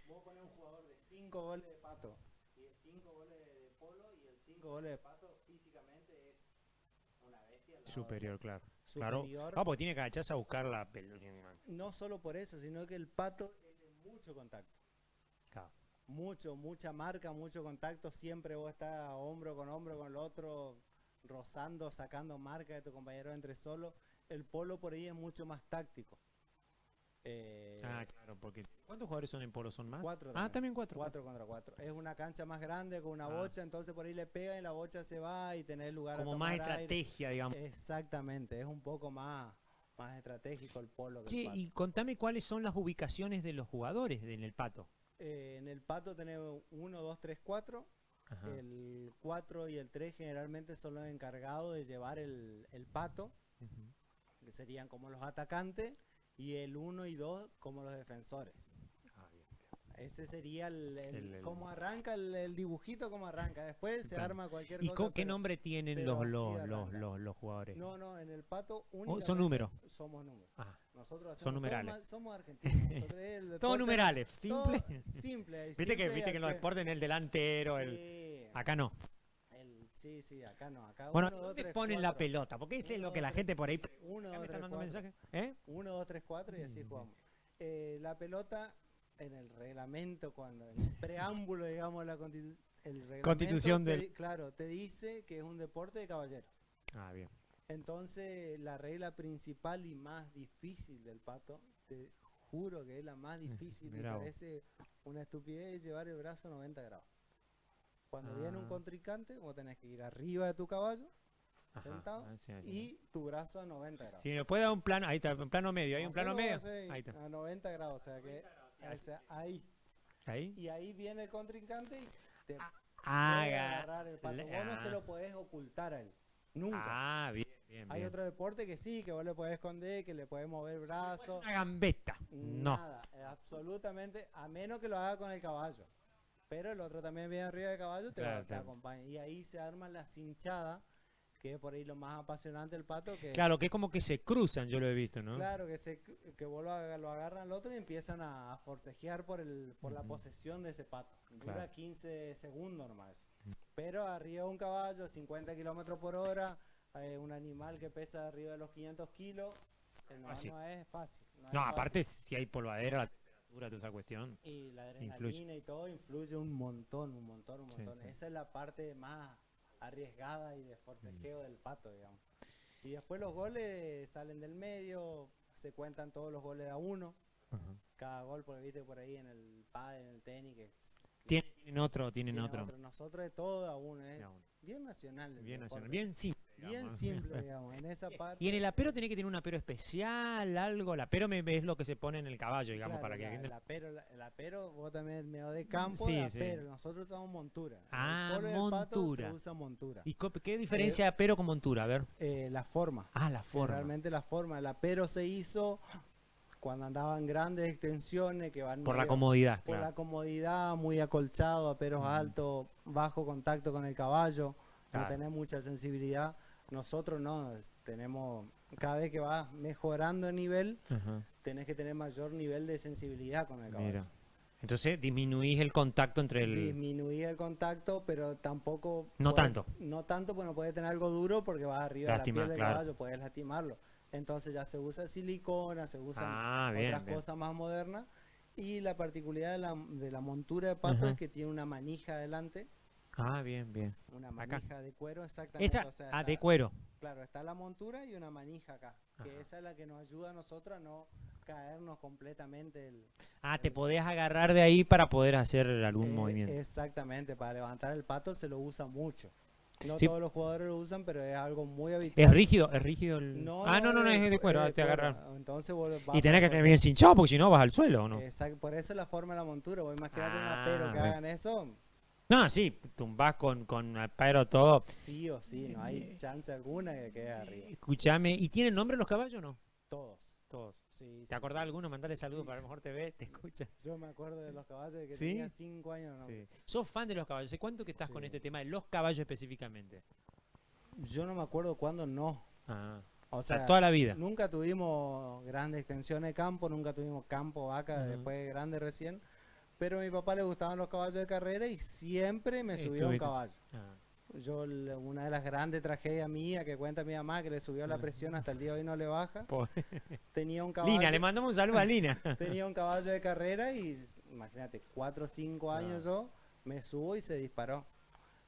Vos pones un jugador de 5 goles de pato y de 5 goles de polo, y el 5 goles de pato físicamente es una bestia. al lado Superior, claro. superior. Claro. Porque tiene que agacharse a buscar la pelota. No solo por eso, sino que el pato es de mucho contacto. Claro. Mucha marca, mucho contacto. Siempre vos estás hombro con el otro, rozando, sacando marca de tu compañero entre solo. El polo por ahí es mucho más táctico. Claro, porque... ¿Cuántos jugadores son en polo? ¿Son más? 4 También 4. 4 contra 4. Es una cancha más grande con una Ah. bocha, entonces por ahí le pega y la bocha se va y tenés lugar Como a más tomar aire. estrategia, digamos. Exactamente, es un poco más estratégico el polo que Che, el pato. y contame cuáles son las ubicaciones de los jugadores en el pato. En el pato tenemos 1, 2, 3, 4. Ajá. El 4 y el 3 generalmente son los encargados de llevar el pato, Ujú. que serían como los atacantes, y el 1 y 2 como los defensores. Bien. Ese sería El- cómo arranca el dibujito, cómo arranca. Después se Claro. arma cualquier ¿Y cosa. qué pero- nombre tienen pero los así arranca. jugadores? No, en el pato son únicamente números. somos números. Ah, Nosotros hacemos Son numerales. somos argentinos. Nosotros es el todos deporte- numerales, todo simple. simple. Viste que en los deportes en el delantero, Sí, acá no. sí, acá no. Acá Bueno, 1, 2, ¿dónde 3, ponen la 4. pelota? Porque eso es 1, lo que 2, la 3. gente por ahí... 1, Acá 2, me 3, están mandando 4. mensajes. ¿Eh? 1, 2, 3, 4 y así Mm. jugamos. La pelota en el reglamento, en el preámbulo, digamos, la el reglamento Constitución te del- claro, te dice que es un deporte de caballeros. Bien. Entonces, la regla principal y más difícil del pato, te juro que es la más difícil, me mirá vos. parece una estupidez llevar el brazo 90 grados. Cuando viene un Ah. contrincante, vos tenés que ir arriba de tu caballo, Ajá. sentado, Sí. y tu brazo a 90 grados. Si me puede dar un plano, ahí está, un plano medio, hay un plano Hacelo medio. así, Ahí está. a 90 grados, o sea que ahí. Ahí. Y ahí viene el contrincante y te puede Haga. agarrar el pato. Vos no se lo podés ocultar a él. Nunca. Bien, bien, Hay bien. otro deporte que sí, que vos le podés esconder, que le podés mover el brazo. Una gambeta. No. Nada, absolutamente, a menos que lo haga con el caballo. Pero el otro también viene arriba del caballo, Claro, te claro. acompaña. Y ahí se arma la cinchada, que es por ahí lo más apasionante del pato. Que Claro, es- que es como que se cruzan, yo lo he visto, ¿no? Claro, que vos lo agarran al otro y empiezan a forcejear por la Ujú. posesión de ese pato. Dura Claro. 15 segundos nomás. Pero arriba de un caballo, 50 kilómetros por hora, un animal que pesa arriba de los 500 kilos, No, Así. no es fácil. No, No, es aparte fácil. si hay polvadera, la temperatura, toda esa cuestión. Y la influye. adrenalina y todo influye un montón, un montón, un Sí, montón. sí. Esa es la parte más arriesgada y de forcejeo del pato, digamos. Y después los goles salen del medio, se cuentan todos los goles de a uno. Ajá. Cada gol, porque viste por ahí en el pádel, en el tenis, que Tienen otro. tiene otro. Nosotros de todo a uno, Sí, a uno. bien nacional. el Bien deporte. nacional, bien simple. Bien digamos. simple, digamos, en esa parte. Y en el apero tiene que tener un apero especial, algo. El apero es lo que se pone en el caballo, digamos, Claro, para que la gente... el apero, vos también medio de campo, Sí, de sí. apero. Nosotros usamos montura. Ah, el polo y el pato montura. se usa montura. ¿Y qué diferencia de apero con montura? A ver. La forma. Ah, la forma. Realmente la forma. El apero se hizo cuando andaban grandes extensiones que van Por la medio- comodidad, por claro. la comodidad, muy acolchado, aperos altos, bajo contacto con el caballo, Claro. no tenés mucha sensibilidad. Nosotros no, tenemos, cada vez que vas mejorando el nivel, Ajá. tenés que tener mayor nivel de sensibilidad con el caballo. Mira. Entonces disminuís el contacto entre el... Disminuir el contacto, pero tampoco... No tanto. No tanto, porque no puede tener algo duro porque vas arriba Lastimar, de la piel del claro. caballo, puedes lastimarlo. Entonces ya se usa silicona, se usan Ah, bien, otras bien. cosas más modernas. Y la particularidad de la montura de pato Ajá. es que tiene una manija adelante, Ah, bien, bien. una Acá. manija de cuero, exactamente. Esa, o sea, de está- cuero. Claro, está la montura y una manija acá, que Ajá. esa es la que nos ayuda a nosotros a no caernos completamente Te podés agarrar de ahí para poder hacer algún Eh, movimiento. Exactamente, para levantar el pato se lo usa mucho. No Sí. todos los jugadores lo usan, pero es algo muy habitual. ¿Es rígido? ¿Es rígido el...? No, No, es de cuero, te cuero. agarran. Entonces vos Y tenés que tener bien cinchado porque si no vas al suelo, ¿o no? Por eso es la forma de la montura. Vos imagínate un Ah, apero que bien. hagan eso, No, sí, tumbás con apero todo. sí o sí, no hay chance alguna que quede arriba. Escuchame, ¿y tienen nombre los caballos o no? Todos. Todos. Sí, ¿Te sí, acordás sí. alguno? Mandale saludos, Sí, para a lo sí. mejor te ve, te escucha. Yo me acuerdo de los caballos que ¿Sí? tenía 5 años. No. Sí. ¿Sos fan de los caballos? ¿Hace cuánto que estás con Sí. este tema de los caballos específicamente? Yo no me acuerdo cuándo no. Ah, O o sea, sea, toda la vida. nunca tuvimos grandes extensiones de campo, nunca tuvimos campo, vaca, Ujú. después grande recién. Pero a mi papá le gustaban los caballos de carrera y siempre me subió a un Estuviste. caballo. Ah. Una de las grandes tragedias mías que cuenta mi mamá, que le subió la presión hasta el día de hoy no le baja, Po- tenía un caballo, Lina, le mandamos un saludo a Lina. tenía un caballo de carrera y imagínate, 4 o 5 años yo, me subo y se disparó.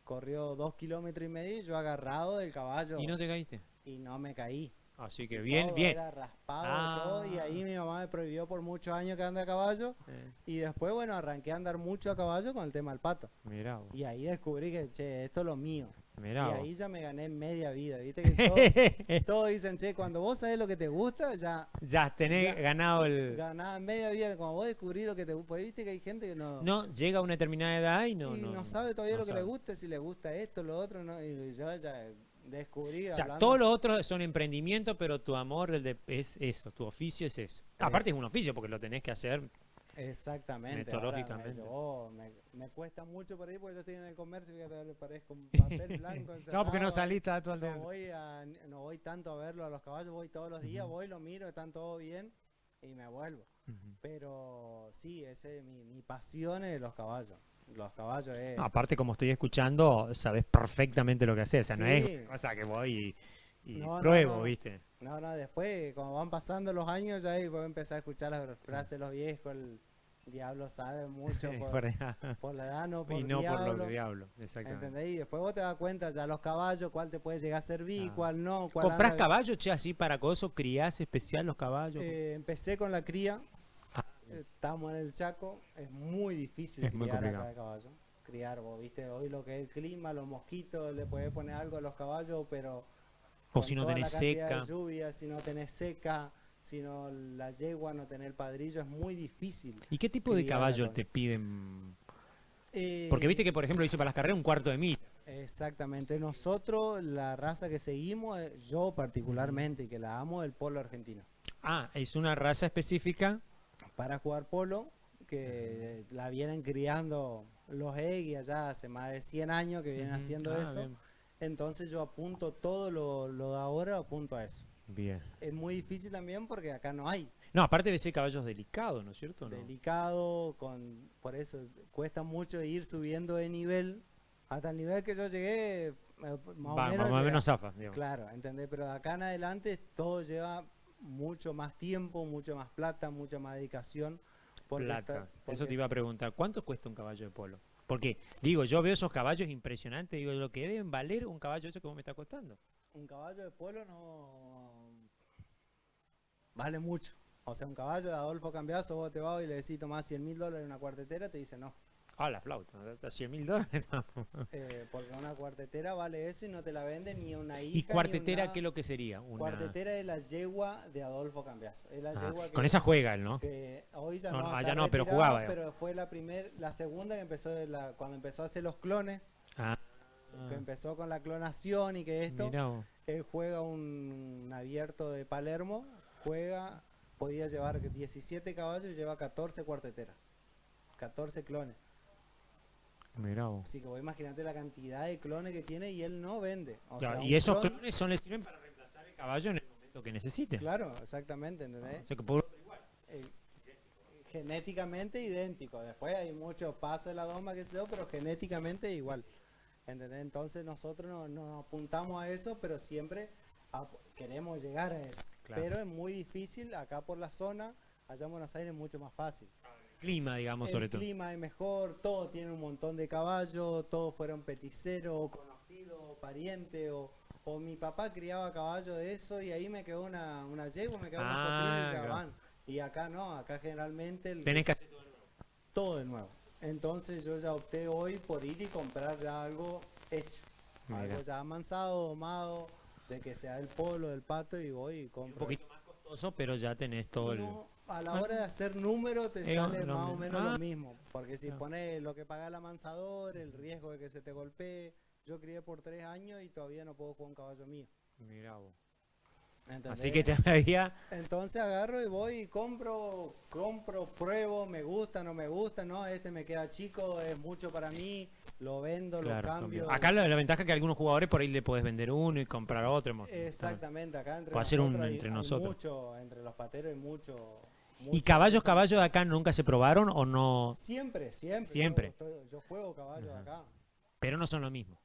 Corrió 2,5 kilómetros y yo agarrado del caballo ¿Y no te caíste? y no me caí. Así que bien, Todo bien. Era raspado Ah. todo y ahí mi mamá me prohibió por muchos años que ande a caballo y después, bueno, arranqué a andar mucho a caballo con el tema del pato. Mirá vos, Y ahí descubrí que, che, esto es lo mío. mirá Y vos. ahí ya me gané media vida, viste que todos dicen, che, cuando vos sabés lo que te gusta, ya Ya tenés Ya. ganado el... ganás media vida. Cuando vos descubrís lo que te gusta, pues viste que hay gente que no, No, llega a una determinada edad y no... y no sabe todavía no lo que le sabe. gusta, si le gusta esto, lo otro, no, y yo ya descubrí. O sea, hablando todos así. los otros son emprendimientos, pero tu amor es eso, tu oficio es eso. Aparte es un oficio porque lo tenés que hacer. Exactamente. Metodológicamente. Me cuesta mucho por ahí porque yo estoy en el comercio, fíjate, le parezco un papel blanco. No, porque no encerrado. salís todo el día. No voy tanto a verlo a los caballos, voy todos los días, voy, lo miro, están todo bien y me vuelvo. Ujú. Pero sí, mi pasión es los caballos. Los caballos es... No, aparte, como estoy escuchando, sabes perfectamente lo que haces. O sea, no Sí. es cosa que voy y No, pruebo, no. ¿viste? No, después, como van pasando los años, ya ahí voy a empezar a escuchar las frases de los viejos. El diablo sabe mucho por la edad, no por y no diablo. por lo que diablo. Exactamente. ¿Entendés? Y después vos te das cuenta ya los caballos, cuál te puede llegar a servir, Ah. cuál no. Cuál ¿Comprás anda- caballos, che, así para coso? ¿Criás especial los caballos? Empecé con la cría. Ah. Estamos en el Chaco. Es muy difícil Es muy criar complicado. acá de caballo. Criar, vos viste, hoy lo que es el clima, los mosquitos, le puedes poner algo a los caballos, pero O con si no toda tenés la cantidad seca. de lluvia, si no tenés seca, si no la yegua, no tener padrillo, es muy difícil. ¿Y qué tipo de criar caballo acá. te piden? Eh, Porque viste que, por ejemplo, dice para las carreras un cuarto de milla. Exactamente. Nosotros, la raza que seguimos, yo particularmente, que la amo, el polo argentino. Ah, es una raza específica. Para jugar polo, que la vienen criando los Egui allá hace más de 100 años que vienen Ujú. haciendo Ah, eso. bien. Entonces yo apunto todo lo de ahora, apunto a eso. Bien. Es muy difícil también porque acá no hay. No, aparte debe ser caballos delicados, ¿no es cierto? ¿No? Delicado, por eso cuesta mucho ir subiendo de nivel. Hasta el nivel que yo llegué, más o menos. Más o llega. menos zafa, digamos. Claro, ¿entendés? Pero de acá en adelante todo lleva mucho más tiempo, mucho más plata, mucha más dedicación. Plata. Eso te iba a preguntar, ¿cuánto cuesta un caballo de polo? Porque, digo, yo veo esos caballos impresionantes, digo, lo que deben valer un caballo eso que vos me está costando. Un caballo de polo no vale mucho. O sea, un caballo de Adolfo Cambiaso, vos te vas y le decís, tomás $100.000 una cuartetera, te dice no. Ah, la flauta, $100.000. Porque una cuartetera vale eso y no te la vende ni una hija. ¿Y cuartetera ni qué es lo que sería? Cuartetera es la yegua de Adolfo Cambiaso. Es la yegua con esa juega él, ¿no? Que hoy ya no, no, allá no, pero jugaba. Pero fue la segunda que empezó, cuando empezó a hacer los clones. Que empezó con la clonación y que esto. Él juega un abierto de Palermo, podía llevar 17 caballos y lleva 14 cuarteteras. 14 clones. Mirá vos. Así que vos imaginate la cantidad de clones que tiene y él no vende. Claro, y esos clones le sirven para reemplazar el caballo en el momento que necesite. Claro, exactamente, ¿entendés? O sea, que por igual. Genéticamente idéntico. Después hay muchos pasos de la doma que se dio, pero genéticamente igual. ¿Entendés? Entonces nosotros nos apuntamos a eso, pero siempre queremos llegar a eso. Claro. Pero es muy difícil acá por la zona, allá en Buenos Aires es mucho más fácil. Clima, digamos, sobre todo. El clima es mejor, todos tienen un montón de caballos, todos fueron peticeros, conocidos, parientes, o mi papá criaba caballos de eso y ahí me quedó una yegua, me quedó una potrilla y ya van. Y acá no, acá generalmente... Tenés que hacer todo de nuevo. Todo de nuevo. Entonces yo ya opté hoy por ir y comprar ya algo hecho. Mira. Algo ya amansado, domado, de que sea el polo, del pato y voy y compro. Un poquito más costoso, pero ya tenés todo el... A la hora de hacer número te sale más o menos lo mismo, porque si pones lo que paga el amansador, el riesgo de que se te golpee, yo crié por 3 años y todavía no puedo jugar un caballo mío. Mira vos. ¿Entendés? Así que todavía... Entonces agarro y voy y compro, pruebo, me gusta, no me gusta, no, este me queda chico, es mucho para mí, lo vendo, lo cambio. Acá la ventaja es que algunos jugadores por ahí le podés vender uno y comprar otro. Exactamente, acá entre nosotros. Mucho, entre los pateros hay mucho. ¿Y caballos de acá nunca se probaron o no? Siempre. Yo juego caballos acá. Pero no son lo mismo.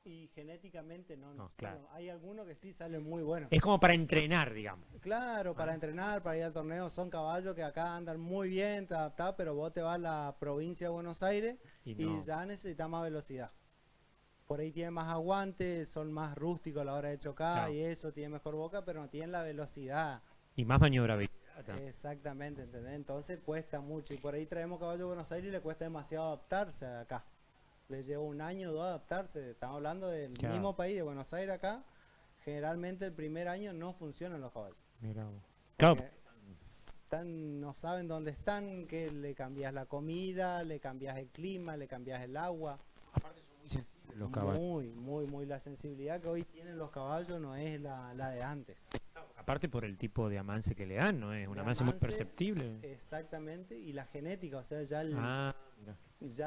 Y genéticamente no claro. Hay algunos que sí salen muy buenos. Es como para entrenar, digamos. Claro, para entrenar, para ir al torneo. Son caballos que acá andan muy bien, pero vos te vas a la provincia de Buenos Aires y ya necesitas más velocidad. Por ahí tienen más aguante, son más rústicos a la hora de chocar y eso, tienen mejor boca, pero no tienen la velocidad. Y más maniobrabilidad. Exactamente, ¿entendés? Entonces cuesta mucho. Y por ahí traemos caballos de Buenos Aires y le cuesta demasiado adaptarse acá. Les lleva 1 año o 2 adaptarse. Estamos hablando del mismo país, de Buenos Aires acá. Generalmente el primer año no funcionan los caballos. Mira. Claro. No saben dónde están, que le cambias la comida, le cambias el clima, le cambias el agua. Aparte son muy sensibles los caballos. Muy. La sensibilidad que hoy tienen los caballos no es la de antes. Aparte por el tipo de amance que le dan, ¿no? Es un avance muy perceptible. Exactamente, y la genética, o sea, ya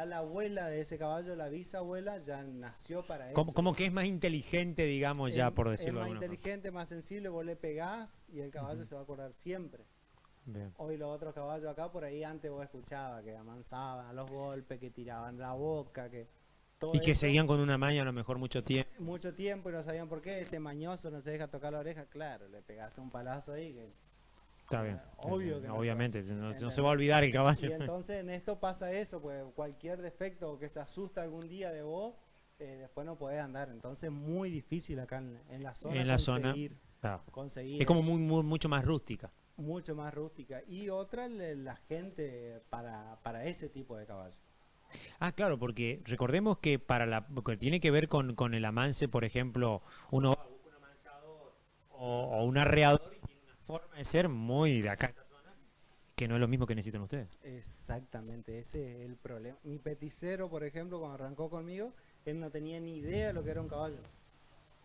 la abuela de ese caballo, la bisabuela, ya nació para eso. Como que es más inteligente, digamos, ya por decirlo así. Es más inteligente, más sensible, vos le pegás y el caballo se va a acordar siempre. Bien. Hoy los otros caballos acá, por ahí antes vos escuchabas que amansaban a los golpes, que tiraban la boca, que... Y que seguían con una maña a lo mejor mucho tiempo. Mucho tiempo y no sabían por qué. Este mañoso no se deja tocar la oreja. Claro, le pegaste un palazo ahí que... Está bien. Obvio que obviamente, no se va a olvidar el caballo. Y entonces en esto pasa eso, pues cualquier defecto que se asusta algún día de vos, después no podés andar. Entonces es muy difícil acá en la zona conseguir es como mucho más rústica. Mucho más rústica. Y otra, la gente para ese tipo de caballo. Claro, porque recordemos que porque tiene que ver con el amance, por ejemplo, uno busca un amansador o un arreador y tiene una forma de ser muy de acá, que no es lo mismo que necesitan ustedes. Exactamente, ese es el problema. Mi peticero, por ejemplo, cuando arrancó conmigo, él no tenía ni idea de lo que era un caballo.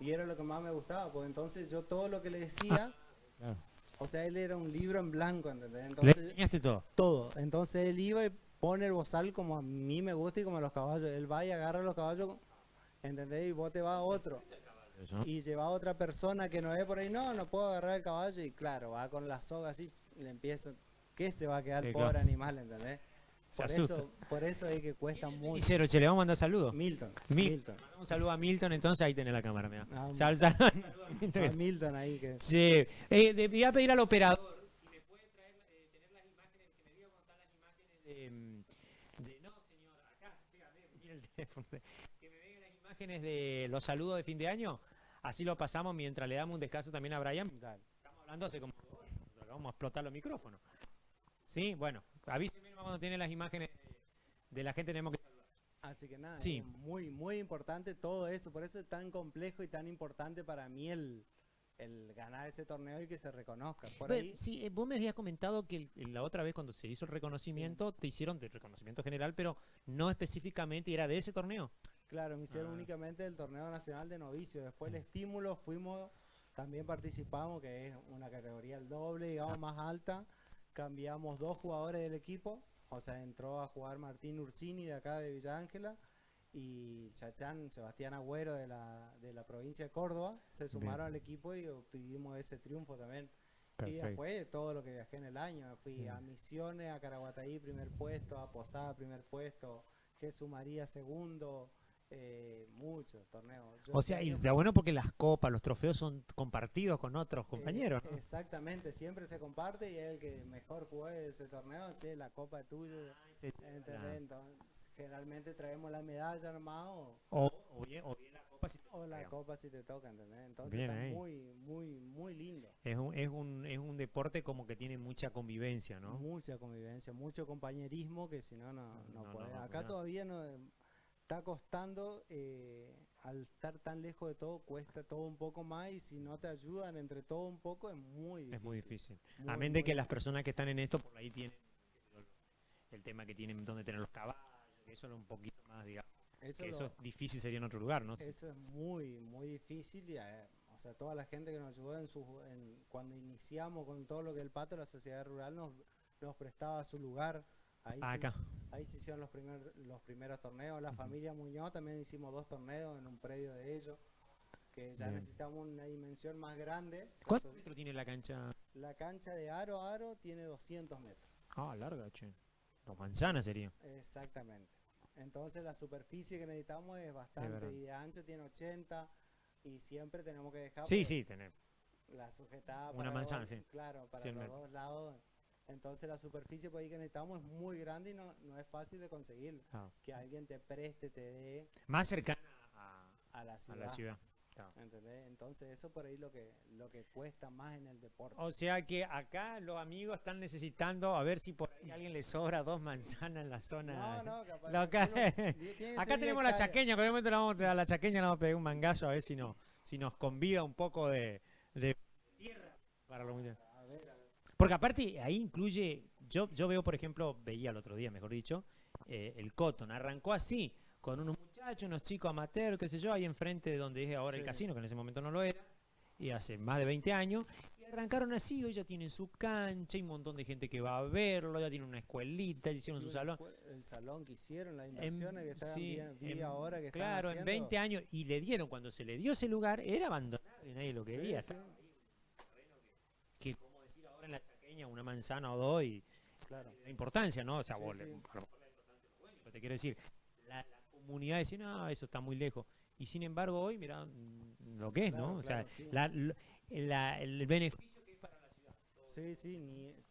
Y era lo que más me gustaba, pues entonces yo todo lo que le decía, claro. O sea, él era un libro en blanco, ¿entendés? Entonces, ¿le enseñaste todo? Todo. Entonces él iba y pone el bozal como a mí me gusta y como a los caballos. Él va y agarra los caballos, ¿entendés? Y vos te vas a otro. Y lleva a otra persona que no ve por ahí, no puedo agarrar el caballo. Y claro, va con la soga así, le empieza, ¿qué se va a quedar pobre animal, ¿entendés? Se asusta. Por eso es que cuesta mucho. Y cero, che, le vamos a mandar saludos. Milton. Un saludo a Milton, entonces ahí tenés la cámara, mira. Saludo a Milton ahí. Que... Sí, voy a pedir al operador si me puede traer, tener las imágenes, que me diga cómo están las imágenes no, señor, acá, fíjate, mira el teléfono. Que me vengan las imágenes de los saludos de fin de año, así lo pasamos mientras le damos un descanso también a Brian. Dale. Estamos hablando hace como 2 horas, vamos a explotar los micrófonos. Sí, bueno, avísenme cuando tienen las imágenes de la gente, tenemos que saludar. Así que nada, sí. Es muy, muy importante todo eso, por eso es tan complejo y tan importante para mí el ganar ese torneo y que se reconozca. Sí, vos me habías comentado que la otra vez cuando se hizo el reconocimiento, te hicieron de reconocimiento general, pero no específicamente, era de ese torneo. Claro, me hicieron únicamente del torneo nacional de novicios. Después el estímulo también participamos, que es una categoría el doble, digamos, más alta. Cambiamos 2 jugadores del equipo, o sea, entró a jugar Martín Ursini de acá de Villa Ángela y Chachán, Sebastián Agüero de la provincia de Córdoba, se sumaron al equipo y obtuvimos ese triunfo también. Perfecto. Y después todo lo que viajé en el año, fui a Misiones, a Caraguataí primer puesto, a Posada primer puesto, Jesús María segundo. Muchos torneos. O sea, y está bueno porque las copas, los trofeos son compartidos con otros compañeros, ¿no? Exactamente, siempre se comparte y es el que mejor jugó ese torneo, che, la copa es tuya. Entonces, generalmente traemos la medalla nomás o bien la copa si te toca. O la copa si te toca, ¿entendés? Entonces bien está ahí. muy, muy, muy lindo. Es un deporte como que tiene mucha convivencia, ¿no? Mucha convivencia, mucho compañerismo que si no, no puede. Acá todavía no... Está costando, al estar tan lejos de todo, cuesta todo un poco más y si no te ayudan entre todo un poco es muy difícil. Es muy difícil. Amén de que las personas que están en esto, por ahí tienen el tema que tienen donde tener los caballos, que eso es un poquito más, digamos. Eso es difícil, sería en otro lugar, ¿no? Eso es muy, muy difícil y o sea, toda la gente que nos ayudó cuando iniciamos con todo lo que el Pato, la sociedad rural nos prestaba su lugar. Ahí se hicieron los primeros torneos. La familia Muñoz también hicimos 2 torneos en un predio de ellos, que ya necesitamos una dimensión más grande. ¿Cuántos metros tiene la cancha? La cancha de aro a aro tiene 200 metros. Ah, larga, che. 2 manzanas sería. Exactamente. Entonces la superficie que necesitamos es bastante, y de ancho tiene 80 y siempre tenemos que dejar tener la sujetada una manzana, sí. Claro, para los 2 lados. Entonces la superficie por ahí que necesitamos es muy grande y no es fácil de conseguir. Que alguien te preste, te dé. Más cercana a la ciudad. Claro. ¿Entendés? Entonces eso por ahí lo que cuesta más en el deporte. O sea que acá los amigos están necesitando a ver si por ahí a alguien le sobra 2 manzanas en la zona. No, capaz. Acá tenemos la chaqueña, que obviamente a la chaqueña le vamos a pegar un mangazo a ver si nos convida un poco de tierra para los muchachos. Porque aparte ahí incluye, yo veo, por ejemplo, veía el otro día, mejor dicho, el Cotton. Arrancó así, con unos muchachos, unos chicos amateurs, qué sé yo, ahí enfrente de donde es ahora el casino, que en ese momento no lo era, y hace más de 20 años, y arrancaron así, hoy ya tienen su cancha, hay un montón de gente que va a verlo, ya tienen una escuelita, ya hicieron su salón. El salón que hicieron, las inversiones que estaban bien ahora que están claro, haciendo. En 20 años, y le dieron, cuando se le dio ese lugar, era abandonado y nadie lo quería. Sí. Que como decir ahora en la chaqueña, una manzana o 2 y claro. La importancia, ¿no? O sea, vos, sí. A lo mejor la importancia es bueno, pero te quiero decir, la comunidad dice, no, eso está muy lejos. Y sin embargo hoy, mira lo que es, claro, ¿no? O sea, sí. el beneficio que es para la ciudad.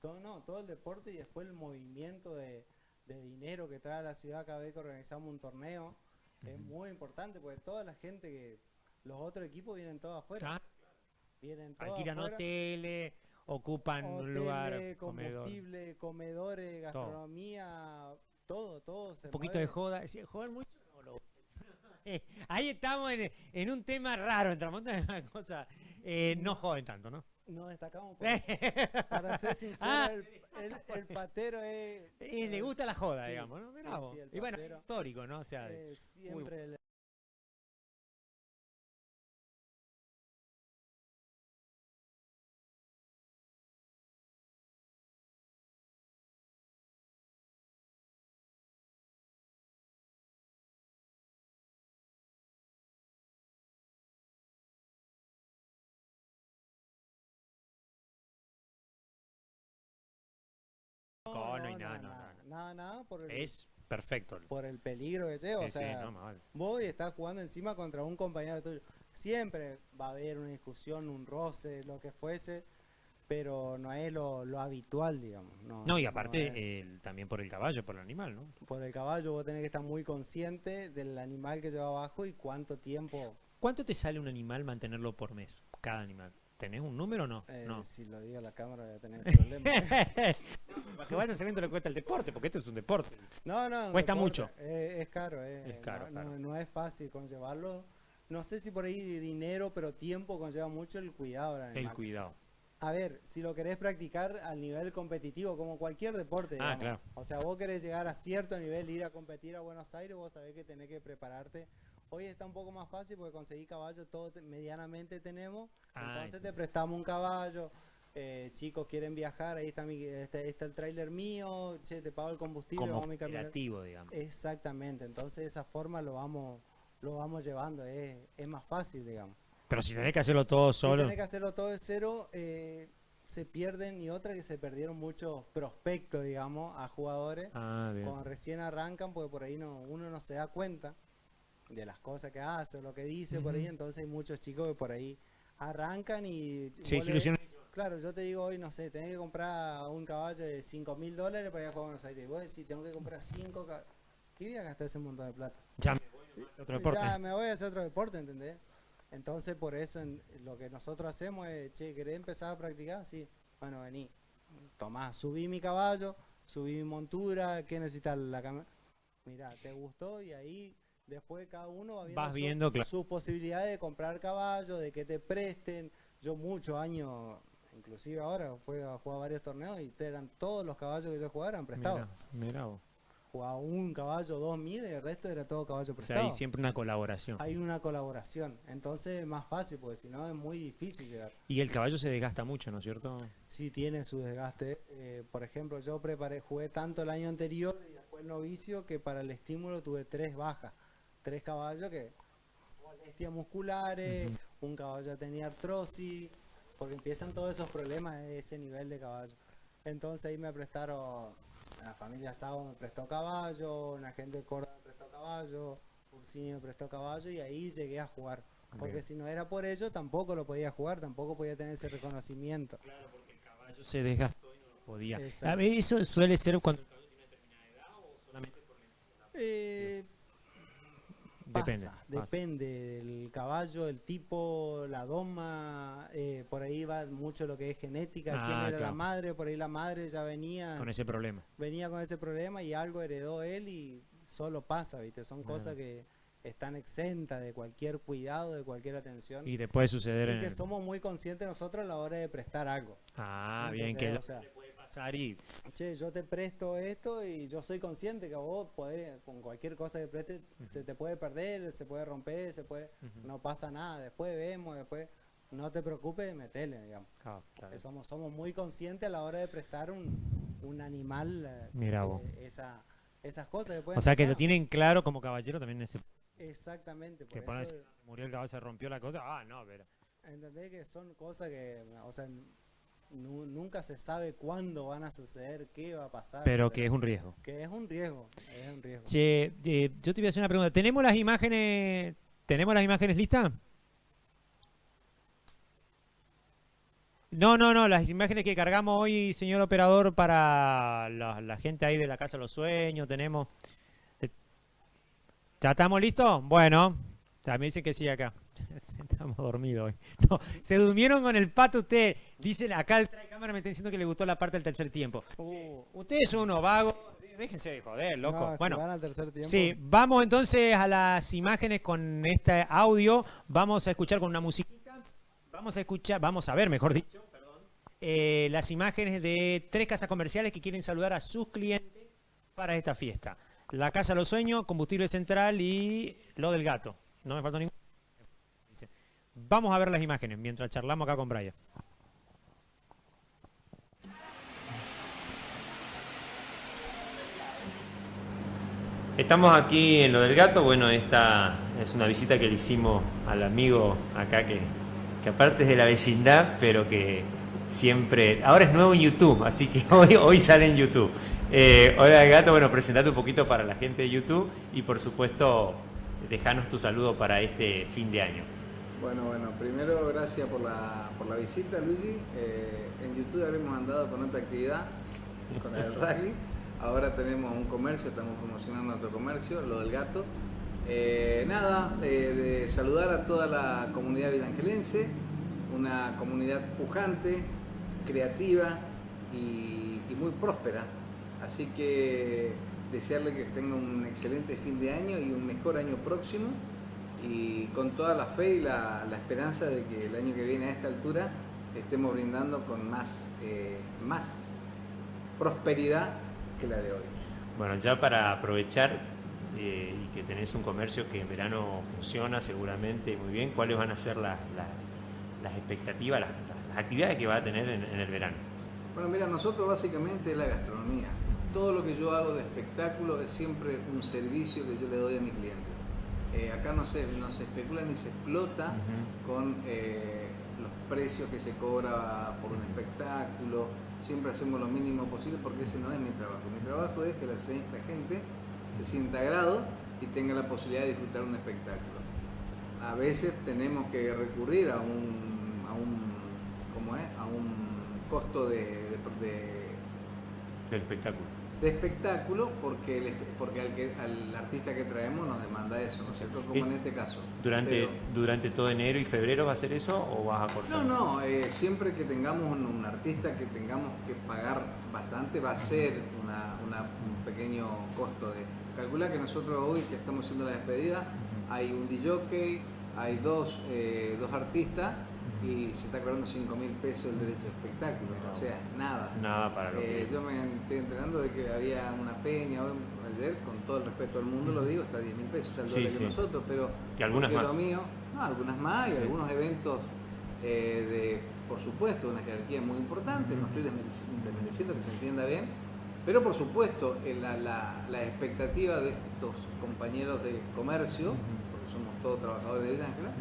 Todo el deporte y después el movimiento de dinero que trae a la ciudad cada vez que organizamos un torneo es muy importante, porque toda la gente los otros equipos vienen todos afuera. Vienen todos alquilan afuera. hoteles, ocupan un lugar, combustible, comedores, gastronomía, todo se un poquito mueve. de joda. ¿Joder mucho? No, ahí estamos en un tema raro, entramos en una cosa. No joden tanto, ¿no? Nos destacamos por eso. Para ser sincero, el patero le gusta la joda, sí, digamos, ¿no? Sí, y bueno, es histórico, ¿no? O sea, siempre no hay nada. nada Es perfecto. por el peligro que lleva. Sí, O sea, sí, no, mal. vos estás jugando encima contra un compañero tuyo. Siempre va a haber una discusión, un roce, lo que fuese, pero no es lo habitual, digamos. No, y aparte es. también por el caballo, por el animal, ¿no? Por el caballo vos tenés que estar muy consciente del animal que lleva abajo y cuánto tiempo. ¿Cuánto te sale un animal mantenerlo por mes? Cada animal. ¿Tenés un número o no? No. Si lo digo a la cámara voy a tener problemas. Para que vayan sabiendo lo que cuesta el deporte, porque esto es un deporte. No, Cuesta deporte, mucho. Es caro, Es caro, claro. no es fácil conllevarlo. No sé si por ahí dinero, pero tiempo conlleva mucho el cuidado del animal. El cuidado. A ver, si lo querés practicar al nivel competitivo, como cualquier deporte, digamos. Claro. O sea, vos querés llegar a cierto nivel, ir a competir a Buenos Aires, vos sabés que tenés que prepararte. Hoy está un poco más fácil porque conseguir caballo todo medianamente tenemos. Entonces te prestamos un caballo. Chicos quieren viajar, ahí está, está el tráiler mío, che, te pago el combustible. Como vamos a mi camioneta. creativo, digamos. Exactamente, entonces de esa forma lo vamos llevando, es más fácil, digamos. Pero si tenés que hacerlo todo solo. Si tenés que hacerlo todo de cero, se pierden, y otra que se perdieron muchos prospectos, digamos, a jugadores Bien. cuando recién arrancan, porque por ahí uno no se da cuenta de las cosas que hace o lo que dice por ahí, entonces hay muchos chicos que por ahí arrancan y... Claro, yo te digo hoy, no sé, tenés que comprar un caballo de $5.000 para ir a jugar a Buenos Aires. Y vos decís, tengo que comprar 5 caballos. ¿Qué voy a gastar ese montón de plata? Ya me voy a otro deporte. Ya me voy a hacer otro deporte, ¿entendés? Entonces, por eso lo que nosotros hacemos es, che, ¿querés empezar a practicar? Sí. Bueno, vení. Tomás, subí mi caballo, subí mi montura, ¿qué necesitas? La cámara. Mirá, ¿te gustó? Y ahí después cada uno va viendo, sus posibilidades de comprar caballo, de que te presten. Yo muchos años, inclusive ahora, fui a jugar varios torneos y eran todos los caballos que yo jugaba eran prestados. Mirá vos. Jugaba un caballo, 2 míos, y el resto era todo caballo prestado. O sea, hay siempre una colaboración. Hay una colaboración, entonces es más fácil, porque si no es muy difícil llegar. Y el caballo se desgasta mucho, ¿no es cierto? Sí, tiene su desgaste. Por ejemplo, yo jugué tanto el año anterior y después el novicio, que para el estímulo tuve 3 bajas. 3 caballos que molestias musculares, un caballo tenía artrosis, porque empiezan todos esos problemas de ese nivel de caballo. Entonces ahí me prestaron, la familia Sabo me prestó caballo, una gente de Córdoba me prestó caballo, Ursini me prestó caballo, y ahí llegué a jugar. Porque si no era por ello, tampoco lo podía jugar, tampoco podía tener ese reconocimiento. Claro, porque el caballo se desgastó y no lo podía. A ver, ¿eso suele ser cuando el caballo tiene una determinada edad o solamente por Depende del caballo, el tipo, la doma, por ahí va mucho lo que es genética, quién era la madre, por ahí la madre ya venía con ese problema. Venía con ese problema y algo heredó él y solo pasa, ¿viste? Son cosas que están exentas de cualquier cuidado, de cualquier atención. Y te puede suceder y que somos muy conscientes nosotros a la hora de prestar algo. Bien, que o sea, che, yo te presto esto y yo soy consciente que vos podés, con cualquier cosa que prestes, se te puede perder, se puede romper, no pasa nada, después vemos, no te preocupes, metele, digamos. Somos muy conscientes a la hora de prestar un animal. Mira vos. Esas cosas. O sea, que lo tienen claro como caballero también ese. Exactamente. Que por eso se murió el caballo, se rompió la cosa. No, pero. ¿Entendés? Que son cosas que, o sea, nunca se sabe cuándo van a suceder, qué va a pasar. Pero que es un riesgo. Que es un riesgo, Che, yo te voy a hacer una pregunta. ¿Tenemos las imágenes listas? No, las imágenes que cargamos hoy, señor operador, para la gente ahí de la Casa de los Sueños, tenemos... ¿Ya estamos listos? Bueno, me dicen que sí acá. Estamos dormidos hoy. No, se durmieron con el pato ustedes. Dicen, acá el cámara me está diciendo que le gustó la parte del tercer tiempo. Ustedes son unos vagos. Déjense de joder, loco. No, bueno, si van al tercer tiempo. Sí, vamos entonces a las imágenes con este audio. Vamos a escuchar con una musiquita. Vamos a ver, mejor dicho, las imágenes de 3 casas comerciales que quieren saludar a sus clientes para esta fiesta. La Casa de los Sueños, Combustible Central y Lo del Gato. No me faltó ningún. Vamos a ver las imágenes mientras charlamos acá con Brian. Estamos aquí en Lo del Gato. Bueno, esta es una visita que le hicimos al amigo acá que aparte es de la vecindad, pero que siempre, ahora es nuevo en YouTube, así que hoy sale en YouTube. Hola Gato, bueno, presentate un poquito para la gente de YouTube y por supuesto, dejanos tu saludo para este fin de año. Bueno, primero gracias por la visita, Luigi. En YouTube habremos andado con otra actividad, con el rugby. Ahora tenemos un comercio, estamos promocionando otro comercio, lo del gato. De saludar a toda la comunidad villangelense, una comunidad pujante, creativa y muy próspera. Así que desearle que tenga un excelente fin de año y un mejor año próximo, y con toda la fe y la esperanza de que el año que viene a esta altura estemos brindando con más prosperidad que la de hoy. Bueno, ya para aprovechar y que tenés un comercio que en verano funciona seguramente muy bien, ¿cuáles van a ser las expectativas, las actividades que va a tener en el verano? Bueno, mira, nosotros básicamente es la gastronomía. Todo lo que yo hago de espectáculo es siempre un servicio que yo le doy a mi cliente. Acá no se especula ni se explota con los precios que se cobra por un espectáculo. Siempre hacemos lo mínimo posible porque ese no es mi trabajo. Mi trabajo es que la gente se sienta agrado y tenga la posibilidad de disfrutar un espectáculo. A veces tenemos que recurrir a un costo del espectáculo. De espectáculo porque al artista que traemos nos demanda eso, ¿no es cierto? Como en este caso. ¿Durante todo enero y febrero va a ser eso o vas a cortar? No, siempre que tengamos un artista que tengamos que pagar bastante va a ser un pequeño costo. Calcula que nosotros hoy que estamos haciendo la despedida, hay un DJ, hay dos artistas y se está cobrando 5.000 pesos el derecho de espectáculo, o sea, nada. Nada para lo que... Yo me estoy enterando de que había una peña hoy, ayer, con todo el respeto del mundo lo digo, está a 10.000 pesos, está el doble que nosotros, pero que algunas más. Lo mío, algunas más y algunos eventos por supuesto, una jerarquía muy importante, no estoy desmereciendo, que se entienda bien, pero por supuesto la expectativa de estos compañeros de comercio, porque somos todos trabajadores de Villángela,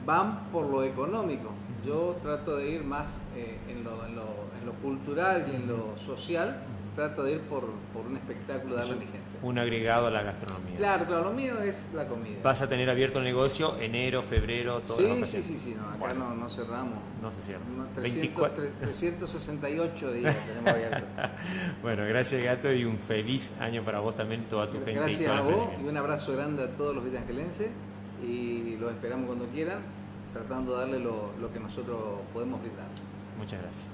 van por lo económico. Yo trato de ir más en lo cultural y en lo social, trato de ir por un espectáculo, darle a mi gente. Un agregado a la gastronomía. Claro, lo mío es la comida. ¿Vas a tener abierto el negocio enero, febrero, todo? Sí, no, acá no cerramos. No se cierra. 368 días tenemos abierto. Bueno, gracias Gato y un feliz año para vos también, toda tu gente. Gracias a vos y un abrazo grande a todos los villangelenses y los esperamos cuando quieran, tratando de darle lo que nosotros podemos brindar. Muchas gracias.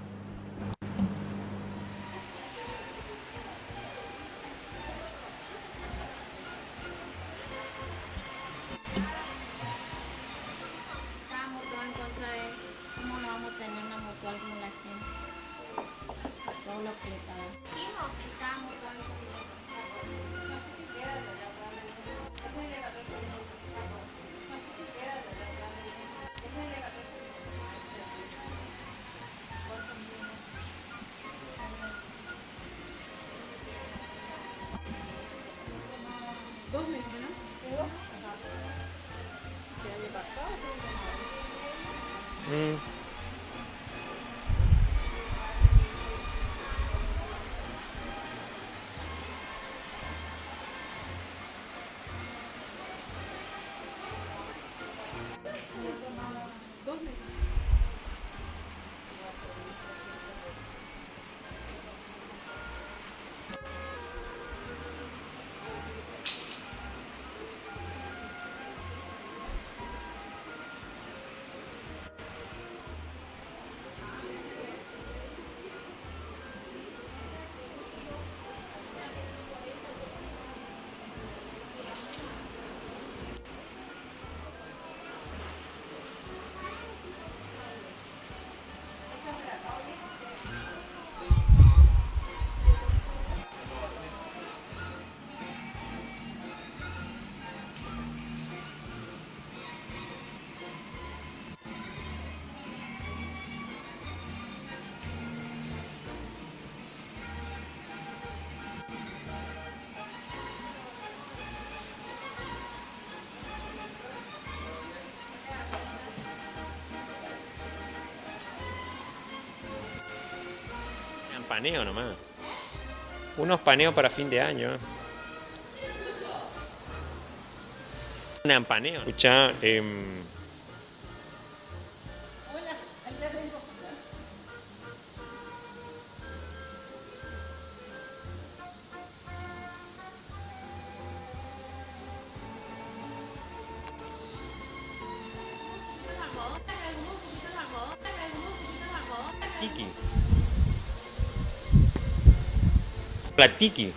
paneo nomás. Unos paneos para fin de año. Un paneo. Escuchá, Tiki. La Tiki.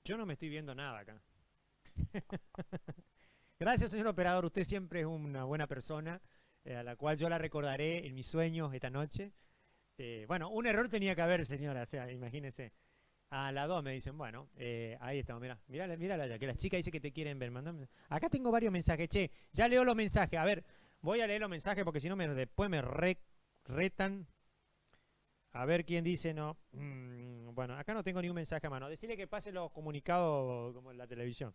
Yo no me estoy viendo nada acá. Gracias, señor operador. Usted siempre es una buena persona, a la cual yo la recordaré en mis sueños esta noche. Bueno, un error tenía que haber, señora. O sea, imagínese. A las 2 me dicen, bueno, ahí estamos, mírala ya, que la chica dice que te quieren ver. Mandame. Acá tengo varios mensajes. Che, ya leo los mensajes. A ver, voy a leer los mensajes porque si no después me retan. A ver quién dice no. Bueno, acá no tengo ni un mensaje a mano. Decirle que pase los comunicados como en la televisión.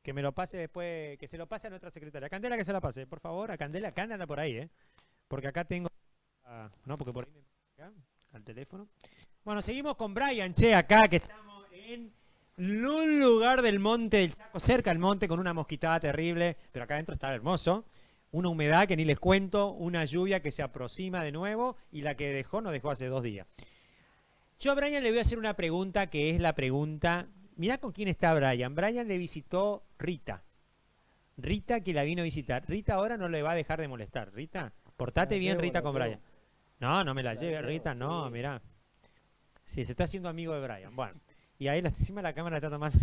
Que me lo pase después, que se lo pase a nuestra secretaria. Candela, que se la pase, por favor. A Candela, anda por ahí, ¿eh? Porque acá tengo... no, porque por ahí me... acá, al teléfono. Bueno, seguimos con Brian, che, acá que estamos en un lugar del monte del Chaco, cerca del monte, con una mosquitada terrible, pero acá adentro está hermoso. Una humedad que ni les cuento, una lluvia que se aproxima de nuevo y la que nos dejó hace 2 días. Yo a Brian le voy a hacer una pregunta que es la pregunta... Mirá con quién está Brian. Brian le visitó Rita. Rita que la vino a visitar. Rita ahora no le va a dejar de molestar. Rita, portate bien, Rita, con Brian. No, no me la lleve, Rita, no, mirá. Sí, se está haciendo amigo de Brian. Bueno, y ahí encima la cámara está tomando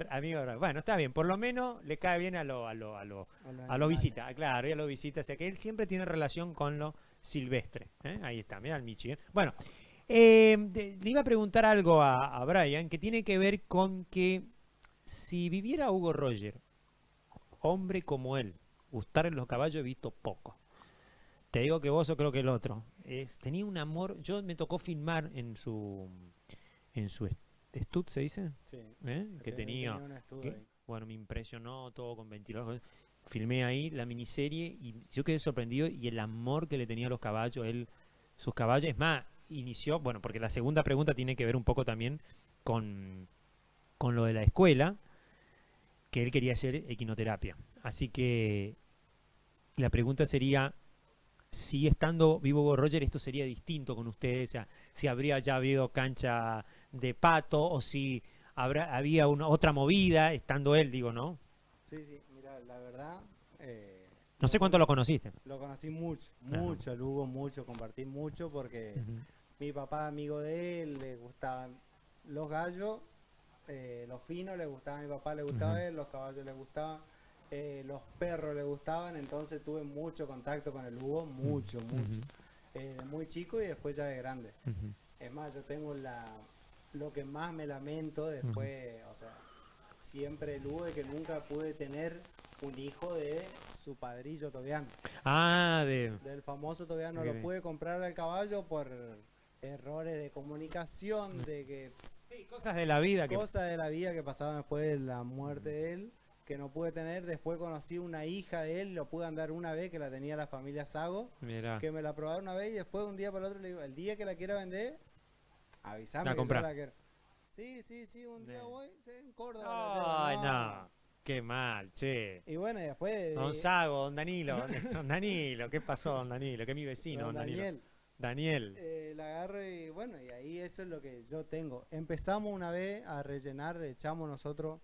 amigo de Brian. Bueno, está bien, por lo menos le cae bien a lo visita. Claro, y a lo visita. O sea que él siempre tiene relación con lo silvestre. Ahí está, mirá el Michi. Bueno, le iba a preguntar algo a Brian que tiene que ver con que si viviera Hugo Roger, hombre como él, gustar en los caballos he visto poco. Te digo que vos o creo que el otro. Tenía un amor, yo me tocó filmar en su estud, ¿se dice? Sí. Que tenía bueno, me impresionó todo con ventiladores. Filmé ahí la miniserie y yo quedé sorprendido y el amor que le tenía a los caballos, sus caballos, es más, inició, bueno, porque la segunda pregunta tiene que ver un poco también con lo de la escuela, que él quería hacer equinoterapia. Así que la pregunta sería, si estando vivo Hugo Roger esto sería distinto con ustedes, o sea, si habría ya habido cancha de pato o si había otra movida estando él, digo, ¿no? Sí, mira, la verdad... no sé cuánto lo conociste. Lo conocí mucho, el Hugo, mucho, compartí mucho porque mi papá, amigo de él, le gustaban los gallos, los finos le gustaban a mi papá, le gustaba a él, los caballos le gustaban. Los perros le gustaban, entonces tuve mucho contacto con el Hugo, mucho, de muy chico y después ya de grande. Es más, yo tengo lo que más me lamento después, o sea, siempre el Hugo de que nunca pude tener un hijo de su padrillo Tobiano. Del famoso Tobiano, no lo pude comprar al caballo por errores de comunicación, de que... Sí, cosas de la vida. Cosas de la vida que pasaban después de la muerte de él, que no pude tener. Después conocí una hija de él, lo pude andar una vez, que la tenía la familia Sago. Mirá. Que me la probaron una vez y después un día para el otro le digo, el día que la quiera vender, avísame que yo la quiero. Sí, un día voy en Córdoba. Ay, no, qué mal, che. Y bueno, y después... Don Sago, don Danilo, don Danilo, ¿qué pasó, don Danilo? Que es mi vecino, don Danilo. Daniel. La agarro y bueno, y ahí eso es lo que yo tengo. Empezamos una vez a rellenar, echamos nosotros...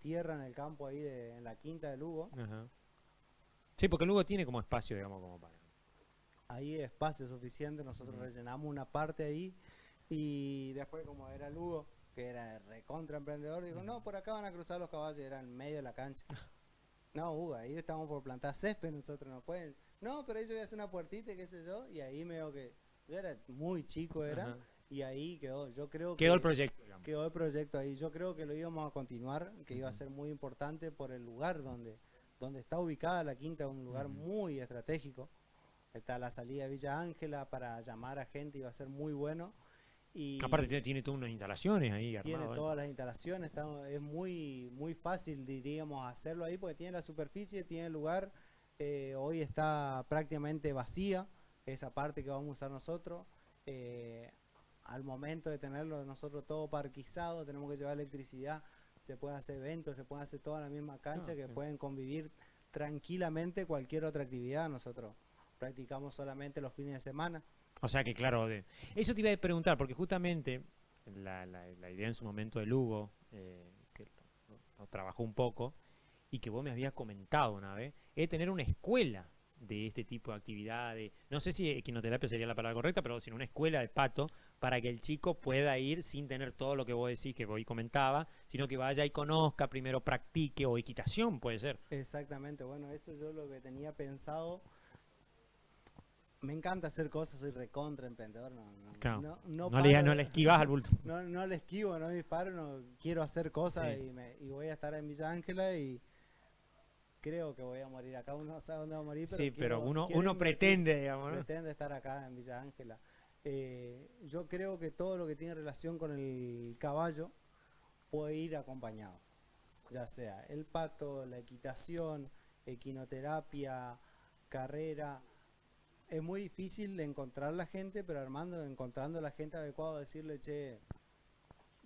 tierra en el campo ahí en la quinta de Lugo. Sí, porque Lugo tiene como espacio, digamos, como para... Ahí espacio suficiente, nosotros rellenamos una parte ahí y después como era Lugo, que era recontra emprendedor, dijo, no, por acá van a cruzar los caballos, era en medio de la cancha. No, Hugo, ahí estamos por plantar césped, nosotros no pueden. No, pero ahí yo voy a hacer una puertita, qué sé yo, y ahí me veo que yo era muy chico, y ahí quedó, yo creo que... Quedó el proyecto, digamos. Quedó el proyecto ahí, yo creo que lo íbamos a continuar, que iba a ser muy importante por el lugar donde está ubicada la quinta, un lugar muy estratégico. Está la salida de Villa Ángela para llamar a gente, iba a ser muy bueno. Y aparte tiene todas unas instalaciones ahí armado. Tiene todas las instalaciones, es muy fácil, diríamos, hacerlo ahí, porque tiene la superficie, tiene el lugar, hoy está prácticamente vacía, esa parte que vamos a usar nosotros. Al momento de tenerlo nosotros todo parquizado, tenemos que llevar electricidad, se puede hacer eventos, se puede hacer todo en la misma cancha, que pueden convivir tranquilamente cualquier otra actividad. Nosotros practicamos solamente los fines de semana. O sea que claro, eso te iba a preguntar, porque justamente la idea en su momento de Lugo, que lo trabajó un poco, y que vos me habías comentado una vez, es tener una escuela de este tipo de actividades, no sé si equinoterapia sería la palabra correcta, pero sino una escuela de pato para que el chico pueda ir sin tener todo lo que vos decís, que hoy comentaba, sino que vaya y conozca, primero practique, o equitación puede ser. Exactamente, bueno, eso yo lo que tenía pensado. Me encanta hacer cosas, soy recontra emprendedor, no le esquivas al bulto. No le esquivo, no disparo, no quiero hacer cosas y voy a estar en Villa Ángela y creo que voy a morir acá, uno no sabe dónde va a morir, pero pero uno pretende, digamos, ¿no? Pretende estar acá en Villa Ángela. Yo creo que todo lo que tiene relación con el caballo puede ir acompañado, ya sea el pato, la equitación, equinoterapia, carrera. Es muy difícil encontrar la gente, pero encontrando la gente adecuada, decirle, che,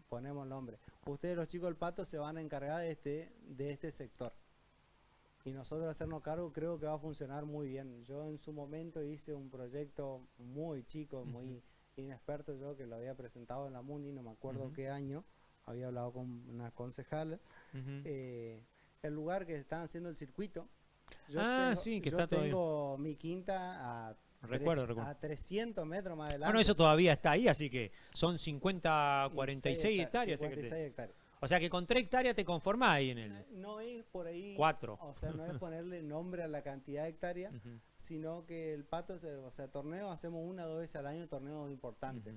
ponemos el nombre. Ustedes, los chicos del pato, se van a encargar de este sector. Y nosotros hacernos cargo creo que va a funcionar muy bien. Yo en su momento hice un proyecto muy chico, muy inexperto yo, que lo había presentado en la MUNI, no me acuerdo qué año, había hablado con una concejal. El lugar que están haciendo el circuito. Sí, que está todavía. Tengo mi quinta a 300 metros más adelante. Bueno, eso todavía está ahí, así que son 46 hectáreas. 56 hectáreas. O sea que con 3 hectáreas te conformás ahí en el... No es por ahí... 4. O sea, no es ponerle nombre a la cantidad de hectáreas, sino que el pato, o sea, torneos hacemos 1 o 2 veces al año, torneos importantes.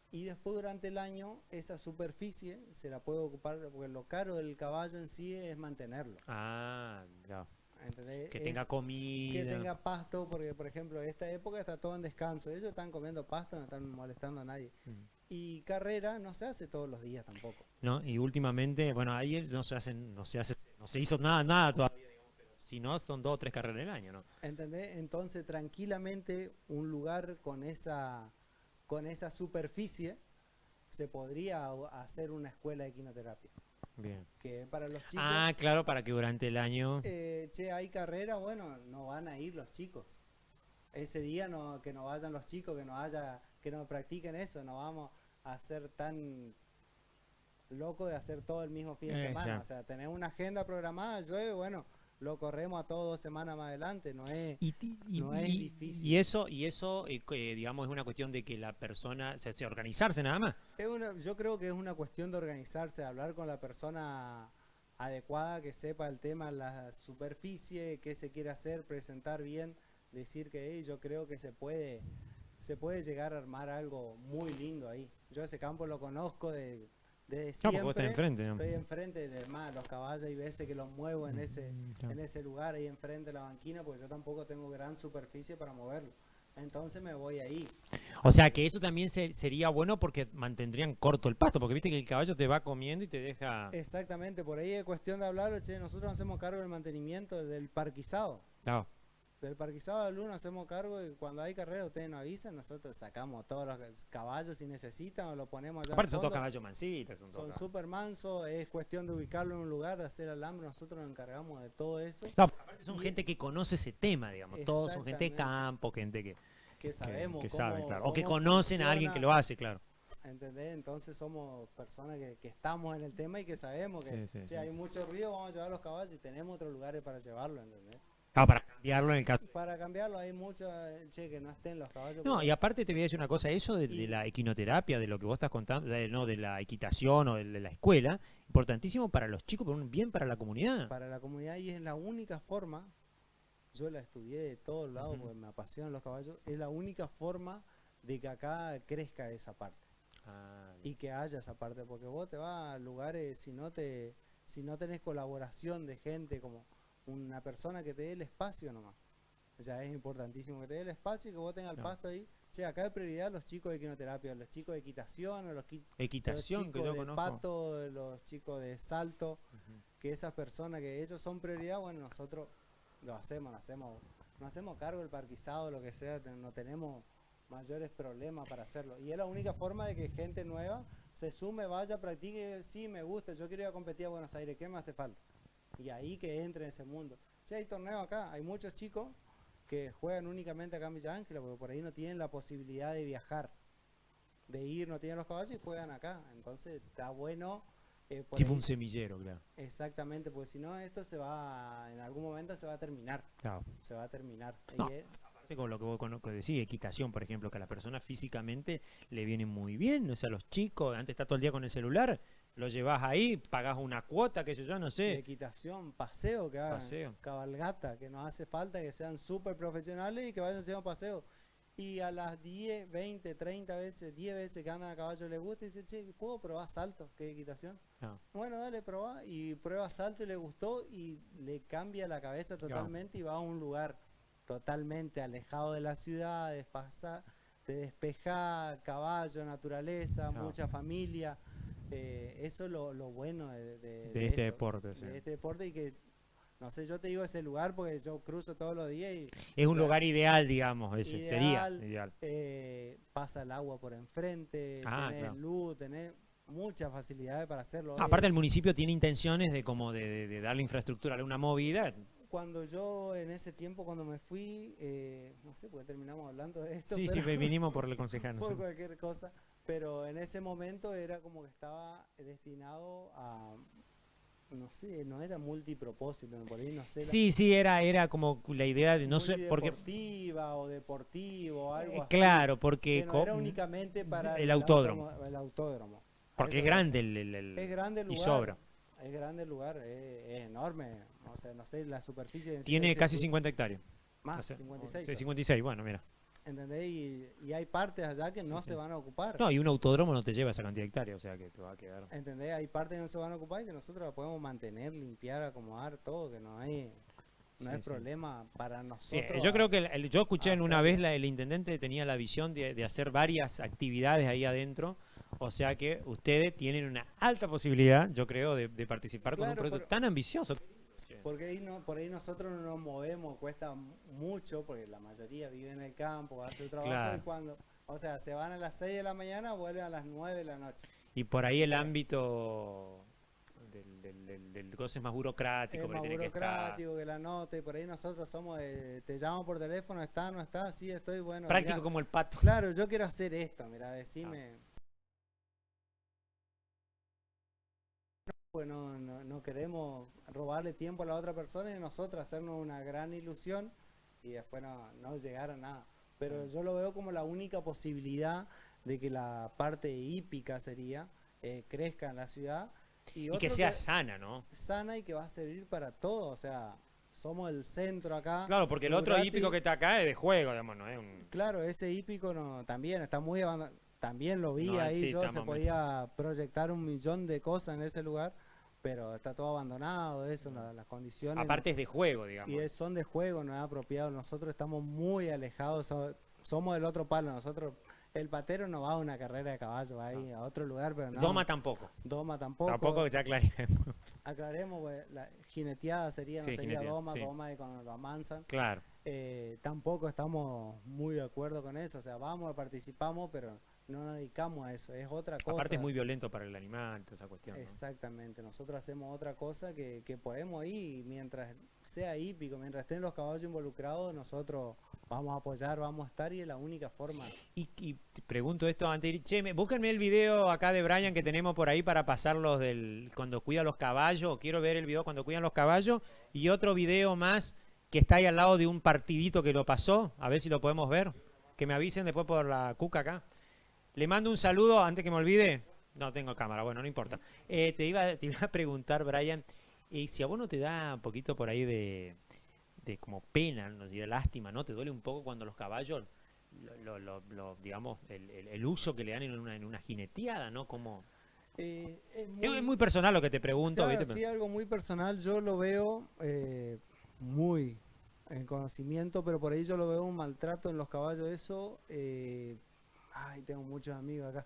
Y después durante el año, esa superficie se la puede ocupar, porque lo caro del caballo en sí es mantenerlo. Claro. ¿Entendés? Que tenga comida. Que tenga pasto, porque por ejemplo, esta época está todo en descanso. Ellos están comiendo pasto, no están molestando a nadie. Y carrera no se hace todos los días tampoco. No, y últimamente, bueno, ahí no se hizo nada todavía, digamos, pero si no, son 2 o 3 carreras al año, ¿no? ¿Entendés? Entonces, tranquilamente, un lugar con esa superficie se podría hacer una escuela de equinoterapia. Bien. Que para los chicos... Claro, para que durante el año... hay carrera, bueno, no van a ir los chicos. Ese día que no vayan los chicos, que no practiquen eso, no vamos a ser tan locos de hacer todo el mismo fin de semana. Claro. O sea, tener una agenda programada, llueve, bueno, lo corremos a todos 2 semanas más adelante, no es difícil. Y eso digamos, es una cuestión de que la persona, se organizarse nada más. Yo creo que es una cuestión de organizarse, hablar con la persona adecuada, que sepa el tema, la superficie, qué se quiere hacer, presentar bien, decir que yo creo que se puede llegar a armar algo muy lindo ahí. Yo ese campo lo conozco desde siempre. Vos estás enfrente, ¿no? Estoy enfrente de los caballos, hay veces que los muevo en ese lugar ahí enfrente de la banquina, porque yo tampoco tengo gran superficie para moverlo. Entonces me voy ahí. O sea que eso también sería bueno porque mantendrían corto el pasto, porque viste que el caballo te va comiendo y te deja... Exactamente, por ahí es cuestión de hablar, nosotros nos hacemos cargo del mantenimiento del parquizado. Claro. Del parquizado del Luna hacemos cargo y cuando hay carrera ustedes nos avisan, nosotros sacamos todos los caballos si necesitan o lo ponemos allá. Aparte son todos caballos mansitos. Son súper mansos, es cuestión de ubicarlo en un lugar, de hacer alambre, nosotros nos encargamos de todo eso. No, aparte son gente que conoce ese tema, digamos, todos son gente de campo, gente que sabemos que cómo, sabe, claro. cómo O que conocen a alguien que lo hace, claro. ¿Entendés? Entonces somos personas que estamos en el tema y que sabemos que hay mucho ruido, vamos a llevar los caballos y tenemos otros lugares para llevarlo, ¿entendés? Para cambiarlo en el caso. Para cambiarlo hay muchos que no estén los caballos. No, y aparte te voy a decir una cosa, eso de la equinoterapia, de lo que vos estás contando, de la equitación o de la escuela, importantísimo para los chicos, pero bien para la comunidad. Para la comunidad, y es la única forma, yo la estudié de todos lados porque me apasionan los caballos, es la única forma de que acá crezca esa parte. Y que haya esa parte, porque vos te vas a lugares, si no tenés colaboración de gente como una persona que te dé el espacio nomás. O sea, es importantísimo que te dé el espacio y que vos tengas el pasto ahí. Acá hay prioridad los chicos de equinoterapia, los chicos de equitación, los chicos que yo de conozco. pato, los chicos de salto, que esas personas que ellos son prioridad, bueno, nosotros lo hacemos, no hacemos cargo del parquizado, lo que sea, no tenemos mayores problemas para hacerlo. Y es la única forma de que gente nueva se sume, vaya, practique, sí, me gusta, yo quiero ir a competir a Buenos Aires, ¿qué me hace falta? Y ahí que entre en ese mundo. Hay torneos acá, hay muchos chicos que juegan únicamente acá en Villa Ángela, porque por ahí no tienen la posibilidad de viajar, de ir, no tienen los caballos y juegan acá. Entonces está bueno. Tipo un semillero, claro. Exactamente, porque si no esto en algún momento se va a terminar. Claro. Se va a terminar. No, aparte con lo que vos decís, equitación, por ejemplo, que a la persona físicamente le viene muy bien. O sea, los chicos, antes está todo el día con el celular, lo llevas ahí, pagás una cuota, que yo no sé. Equitación, paseo, que hagan cabalgata, que nos hace falta que sean súper profesionales y que vayan haciendo paseo. Y a las 10, 20, 30 veces, 10 veces que andan a caballo les gusta y dice, che, ¿puedo probar salto? ¿Qué equitación? No. Bueno, dale, probá. Y prueba salto y le gustó y le cambia la cabeza totalmente y va a un lugar totalmente alejado de las ciudades, te despejás, caballo, naturaleza, Claro. mucha familia. Eso es lo bueno de este esto, deporte. Sí. de este deporte y que, no sé, yo te digo ese lugar porque yo cruzo todos los días y Es o un sea, lugar ideal, digamos, ese. Sería ideal, ideal. pasa el agua por enfrente, Ah, tenés claro. luz, tenés muchas facilidades para hacerlo. Aparte el municipio tiene intenciones de como de darle infraestructura a una movida. Cuando yo en ese tiempo, cuando me fui, no sé, porque terminamos hablando de esto, Sí, pero sí, vinimos por el concejal. por cualquier cosa, pero en ese momento era como que estaba destinado a, no sé, no era multipropósito, por ahí no sé, Sí, sí, era como la idea de, no sé, porque... deportiva o deportivo, algo así. Claro, porque... Que no era únicamente para el autódromo. El autódromo. A Porque es eso grande es grande el y lugar. sobra. Es grande el lugar, es enorme. O sea, no sé, la superficie en sí Tiene del casi circuito- 50 hectáreas. Más, O sea, 56. sí, 56, bueno, mira. ¿Entendés? Y hay partes allá que no se van a ocupar. No, y un autódromo no te lleva esa cantidad de hectáreas, o sea que te va a quedar... ¿Entendés? Hay partes que no se van a ocupar y que nosotros la podemos mantener, limpiar, acomodar, todo, que no hay, no Sí, hay sí. problema para Sí, nosotros. yo creo que yo escuché en una vez hacerlo. el intendente tenía la visión de hacer varias actividades ahí adentro, o sea que ustedes tienen una alta posibilidad, yo creo, de participar con un Claro, proyecto tan ambicioso. Porque ahí no, por ahí nosotros no nos movemos, cuesta mucho, porque la mayoría vive en el campo, hace el trabajo Claro. y cuando, o sea, se van a las 6 de la mañana, vuelven a las 9 de la noche. Y por ahí el ámbito del goce es más burocrático, Es porque más tiene que estar... burocrático que la nota y por ahí nosotros somos, te llamo por teléfono, ¿está, no está? Sí, estoy, bueno. Práctico mirá, como el pato. claro, yo quiero hacer esto, mira, decime. Pues no queremos robarle tiempo a la otra persona y nosotros hacernos una gran ilusión y después no llegar a nada. Pero yo lo veo como la única posibilidad de que la parte hípica sería crezca en la ciudad Y otro que sea sana, ¿no? sana y que va a servir para todo. O sea, somos el centro acá. Claro, porque el muy otro gratis. hípico que está acá es de juego, digamos, no es un... Claro, ese hípico también está muy abandonado. También lo vi No, ahí, sí, yo está se más podía proyectar 1.000.000 de cosas en ese lugar, pero está todo abandonado, eso, las condiciones. Aparte es de juego, digamos. Y son de juego, no es apropiado. Nosotros estamos muy alejados, somos del otro palo. Nosotros, el patero no va a una carrera de caballo, va ahí a otro lugar, pero no. Doma tampoco. Doma tampoco. Tampoco, ya aclaremos. Aclaremos, pues, la jineteada sería, no Sí, sería jineteada, doma, sí. doma de cuando lo amansan. Claro. Tampoco estamos muy de acuerdo con eso, o sea, vamos, participamos, pero no nos dedicamos a eso, es otra cosa. Aparte es muy violento para el animal, toda esa cuestión, ¿no? Exactamente, nosotros hacemos otra cosa que podemos ir, y mientras sea hípico, mientras estén los caballos involucrados, nosotros vamos a apoyar, vamos a estar y es la única forma. Y te pregunto esto antes de ir, che, búsquenme el video acá de Brian que tenemos por ahí para pasarlos del cuando cuida los caballos, quiero ver el video cuando cuidan los caballos, y otro video más que está ahí al lado de un partidito que lo pasó, a ver si lo podemos ver, que me avisen después por la cuca acá. Le mando un saludo, antes que me olvide, no tengo cámara, bueno, no importa. Te iba a preguntar, Brian, si a vos no te da un poquito por ahí de como pena, no de lástima, ¿no? ¿Te duele un poco cuando los caballos, digamos, el uso que le dan en una jineteada, ¿no? Como... Es muy personal lo que te pregunto, claro, ¿viste? sí, algo muy personal, yo lo veo muy en conocimiento, pero por ahí yo lo veo un maltrato en los caballos, eso, ay, tengo muchos amigos acá,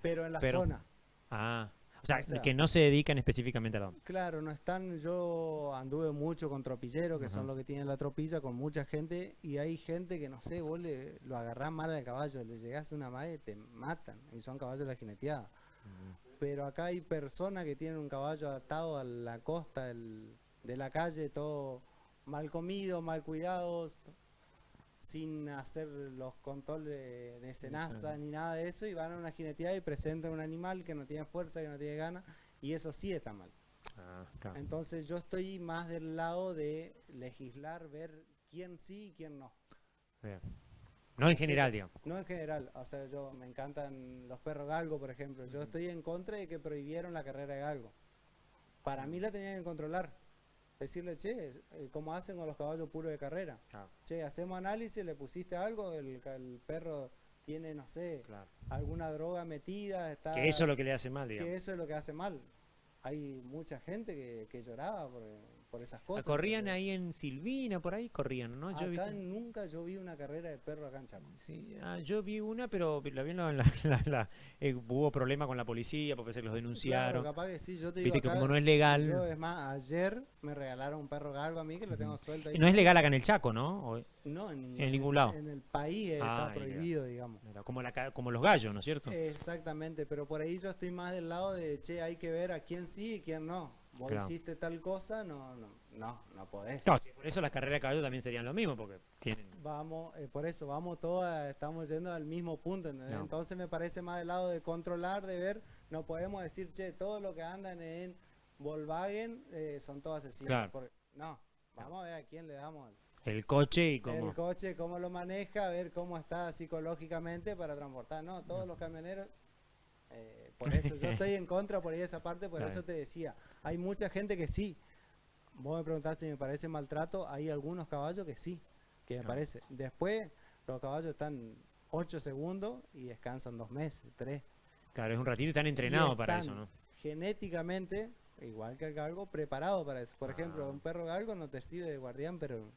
pero en la zona. Ah, o sea, O sea, que no se dedican específicamente a la... Claro, no están, yo anduve mucho con tropilleros, que son los que tienen la tropilla, con mucha gente, y hay gente que, no sé, vos lo agarrás mal al caballo, le llegás a una madre, te matan, y son caballos de la jineteada. Pero acá hay personas que tienen un caballo atado a la costa de la calle, todo mal comido, mal cuidados, sin hacer los controles de cenaza ni nada de eso, y van a una jineteada y presentan un animal que no tiene fuerza, que no tiene ganas, y eso sí está mal. Ah, claro. Entonces yo estoy más del lado de legislar, ver quién sí y quién no. Bien. No en general, digamos. No en general, o sea, yo me encantan los perros galgo, por ejemplo. Yo estoy en contra de que prohibieron la carrera de galgo. Para mí la tenían que controlar. Decirle, che, como hacen con los caballos puros de carrera. Claro. Che, hacemos análisis, le pusiste algo, el perro tiene, no sé, Claro. alguna droga metida. Está, Que eso es lo que le hace mal, digamos. que eso es lo que hace mal. Hay mucha gente que lloraba por esas cosas. Corrían ¿entendés? ahí en Silvina, por ahí corrían, ¿no? Yo he Acá visto- nunca yo vi una carrera de perro acá en Chaco. Sí, yo vi una, pero la vi en hubo problema con la policía porque se los Claro, denunciaron. capaz que sí, yo te digo Viste que acá, como no es yo, legal, es más, ayer me regalaron un perro galgo a mí que lo tengo suelto ahí. no es legal acá en el Chaco, ¿no? No, en ningún lado. En el país Ah, está prohibido, digamos. Como los gallos, ¿no es cierto? Exactamente, pero por ahí yo estoy más del lado de, che, hay que ver a quién sí y quién no. Vos Claro. hiciste tal cosa, no podés. No, por eso las carreras de caballo también serían lo mismo, porque tienen... Vamos, por eso, vamos todas, estamos yendo al mismo punto, ¿entendés? No. Entonces me parece más del lado de controlar, de ver, no podemos decir, che, todo lo que andan en Volkswagen son todos asesinos. Claro. No, vamos a ver a quién le damos El coche y cómo... el coche, cómo lo maneja, a ver cómo está psicológicamente para transportar. No, todos los camioneros, por eso yo estoy en contra por ahí de esa parte, por Claro. eso te decía, hay mucha gente que sí. Vos me preguntás si me parece maltrato, hay algunos caballos que sí, que me Claro. parece. Después, los caballos están 8 segundos y descansan 2 meses, 3. Claro, es un ratito y están entrenados para eso, ¿no? Genéticamente, igual que el galgo, preparado para eso. Por ejemplo, Ah. un perro galgo no te sirve de guardián, pero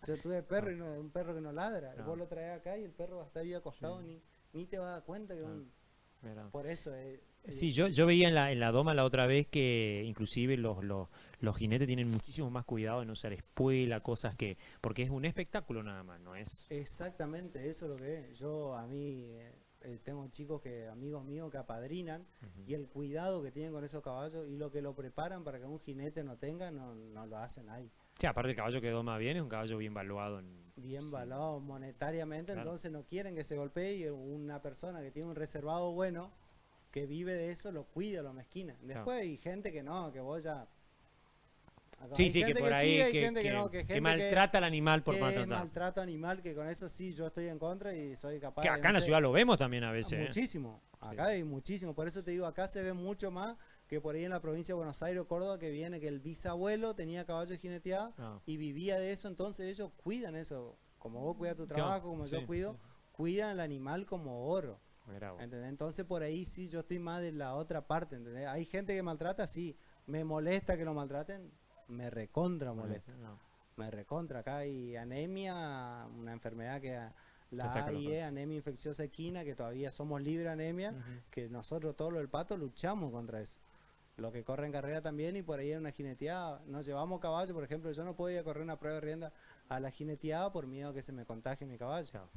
yo tuve perro y no, un perro que no ladra. No. Vos lo traes acá y el perro va a estar ahí acostado, ni te vas a dar cuenta que Ah. un... Mira. Por eso Sí, yo veía en la doma la otra vez que inclusive los jinetes tienen muchísimo más cuidado en usar espuela, cosas que... Porque es un espectáculo nada más, ¿no es? exactamente eso es lo que es. Yo a mí tengo chicos amigos míos que apadrinan y el cuidado que tienen con esos caballos y lo que lo preparan para que un jinete no tenga, no lo hacen ahí. Sí, aparte el caballo que doma bien es un caballo bien valuado en... Bien sí. valorado monetariamente, Claro. entonces no quieren que se golpee y una persona que tiene un reservado bueno, que vive de eso, lo cuida, lo mezquina. Después hay gente que no, que vos ya... Sí, hay sí, que gente por ahí sí, hay que, gente que no, que que gente maltrata al animal por que maltratar. maltrato animal, que con eso sí yo estoy en contra y soy capaz Que de, acá en no la sé, ciudad lo vemos también a veces, ¿eh? muchísimo, acá hay muchísimo, por eso te digo, acá se ve mucho más que por ahí en la provincia de Buenos Aires o Córdoba, que viene que el bisabuelo tenía caballos jineteados Ah. y vivía de eso, entonces ellos cuidan eso, como vos cuidas tu Claro, trabajo, como sí, yo cuido, sí. cuidan el animal como oro, Mirá vos. ¿entendés? Entonces por ahí sí yo estoy más de la otra parte, ¿entendés? Hay gente que maltrata, sí, me molesta que lo maltraten, me recontra molesta. No. Me recontra, acá hay anemia, una enfermedad que la Está claro. AIE, anemia infecciosa equina, que todavía somos libres de anemia, Ujú. que nosotros todos los del pato luchamos contra eso. Lo que corre en carrera también y por ahí en una jineteada, nos llevamos caballo, por ejemplo, yo no puedo ir a correr una prueba de rienda a la jineteada por miedo a que se me contagie mi caballo. Claro.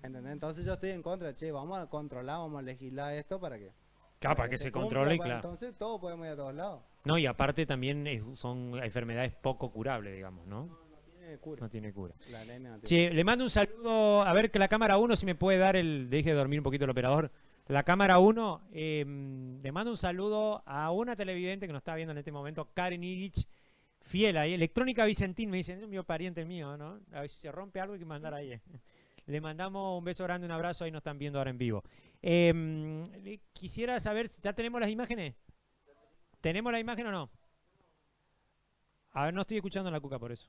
¿Entendés? Entonces yo estoy en contra, che, vamos a controlar, vamos a legislar esto para que... Claro, para que se cumpla, controle, para- claro. Entonces todos podemos ir a todos lados. No, y aparte también son enfermedades poco curables, digamos, ¿no? No tiene cura. No tiene cura. La anemia no tiene Che, le mando un saludo, a ver que la cámara 1, si me puede dar deje de dormir un poquito el operador. La cámara 1, le mando un saludo a una televidente que nos está viendo en este momento, Karen Illich, fiel ahí, Electrónica Vicentín, me dicen, es un pariente mío, ¿no? A ver si se rompe algo hay que mandar ahí. Le mandamos un beso grande, un abrazo, ahí nos están viendo ahora en vivo. Quisiera saber si ya tenemos las imágenes. ¿Tenemos la imagen o no? A ver, no estoy escuchando a la cuca por eso.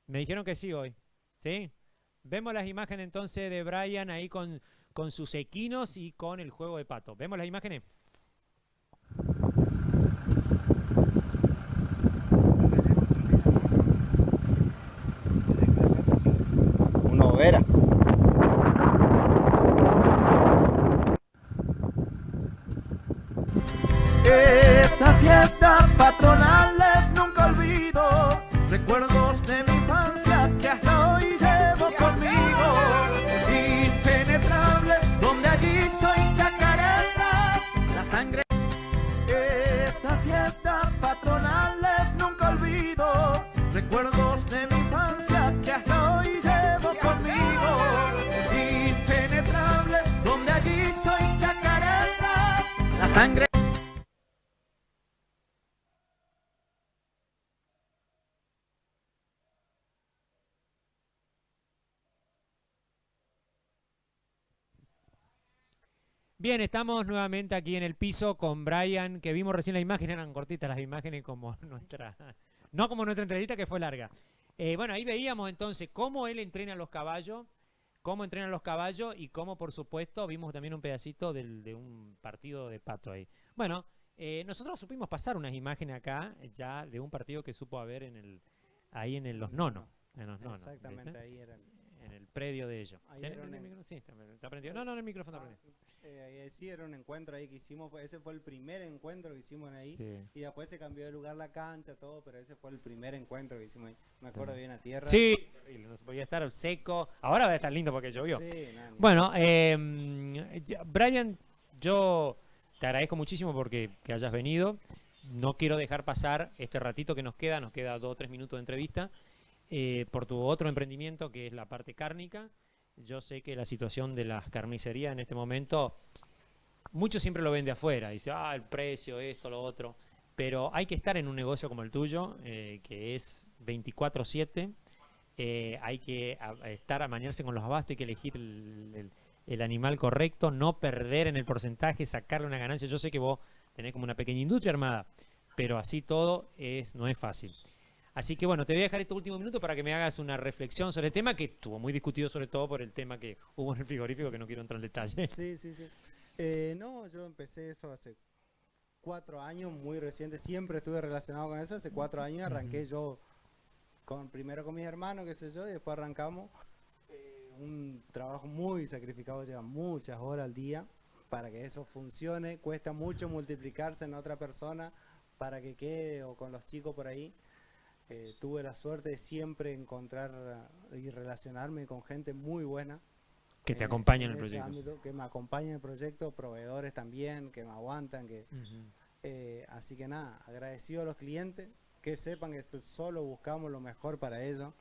Me dijeron que sí hoy. ¿Sí? Vemos las imágenes entonces de Brian ahí con sus equinos y con el juego de pato. ¿Vemos las imágenes? Uno vera. Esas fiestas patronales nunca olvido, recuerdos de mi infancia que hasta hoy llevo conmigo. Impenetrable, donde allí soy chacarera, la sangre. Esas fiestas patronales nunca olvido, recuerdos de mi infancia que hasta hoy llevo conmigo. Impenetrable, donde allí soy chacarera, la sangre. Bien, estamos nuevamente aquí en el piso con Brian, que vimos recién la imagen, eran cortitas las imágenes como nuestra, no como nuestra entrevista que fue larga. Bueno, ahí veíamos entonces cómo él entrena a los caballos, y cómo por supuesto vimos también un pedacito de un partido de pato ahí. Bueno, Nosotros supimos pasar unas imágenes acá ya de un partido que supo haber ahí en los nonos. En los nonos, Exactamente, ¿viste? ahí eran. En el predio de ellos. Ahí ¿Tenés era el un- micrófono? Sí, está prendido. No, el micrófono está prendido. Sí, era un encuentro ahí que hicimos, ese fue el primer encuentro que hicimos ahí, Sí. y después se cambió de lugar la cancha, todo, pero ese fue el primer encuentro que hicimos ahí. Me acuerdo bien a tierra. Sí, terrible, no se podía estar seco. Ahora va a estar lindo porque llovió. Sí, no, Bueno, Brian, yo te agradezco muchísimo porque que hayas venido. No quiero dejar pasar este ratito que nos queda 2 o 3 minutos de entrevista, por tu otro emprendimiento que es la parte cárnica. Yo sé que la situación de las carnicerías en este momento, muchos siempre lo ven de afuera, dice, el precio, esto, lo otro, pero hay que estar en un negocio como el tuyo, que es 24/7, hay que estar a mañarse con los abastos, hay que elegir el animal correcto, no perder en el porcentaje, sacarle una ganancia. Yo sé que vos tenés como una pequeña industria armada, pero así todo no es fácil. Así que bueno, te voy a dejar este último minuto para que me hagas una reflexión sobre el tema que estuvo muy discutido, sobre todo por el tema que hubo en el frigorífico, que no quiero entrar en detalle. Sí, sí, sí. No, yo empecé eso hace 4 años, muy reciente, siempre estuve relacionado con eso. Hace 4 años arranqué yo primero con mis hermanos, qué sé yo, y después arrancamos un trabajo muy sacrificado, lleva muchas horas al día para que eso funcione. Cuesta mucho multiplicarse en otra persona para que quede, o con los chicos por ahí. Tuve la suerte de siempre encontrar y relacionarme con gente muy buena. Que te acompaña en el ese proyecto. ámbito, que me acompañan en el proyecto, proveedores también, que me aguantan. Ujú. Así que nada, agradecido a los clientes, que sepan que solo buscamos lo mejor para ellos.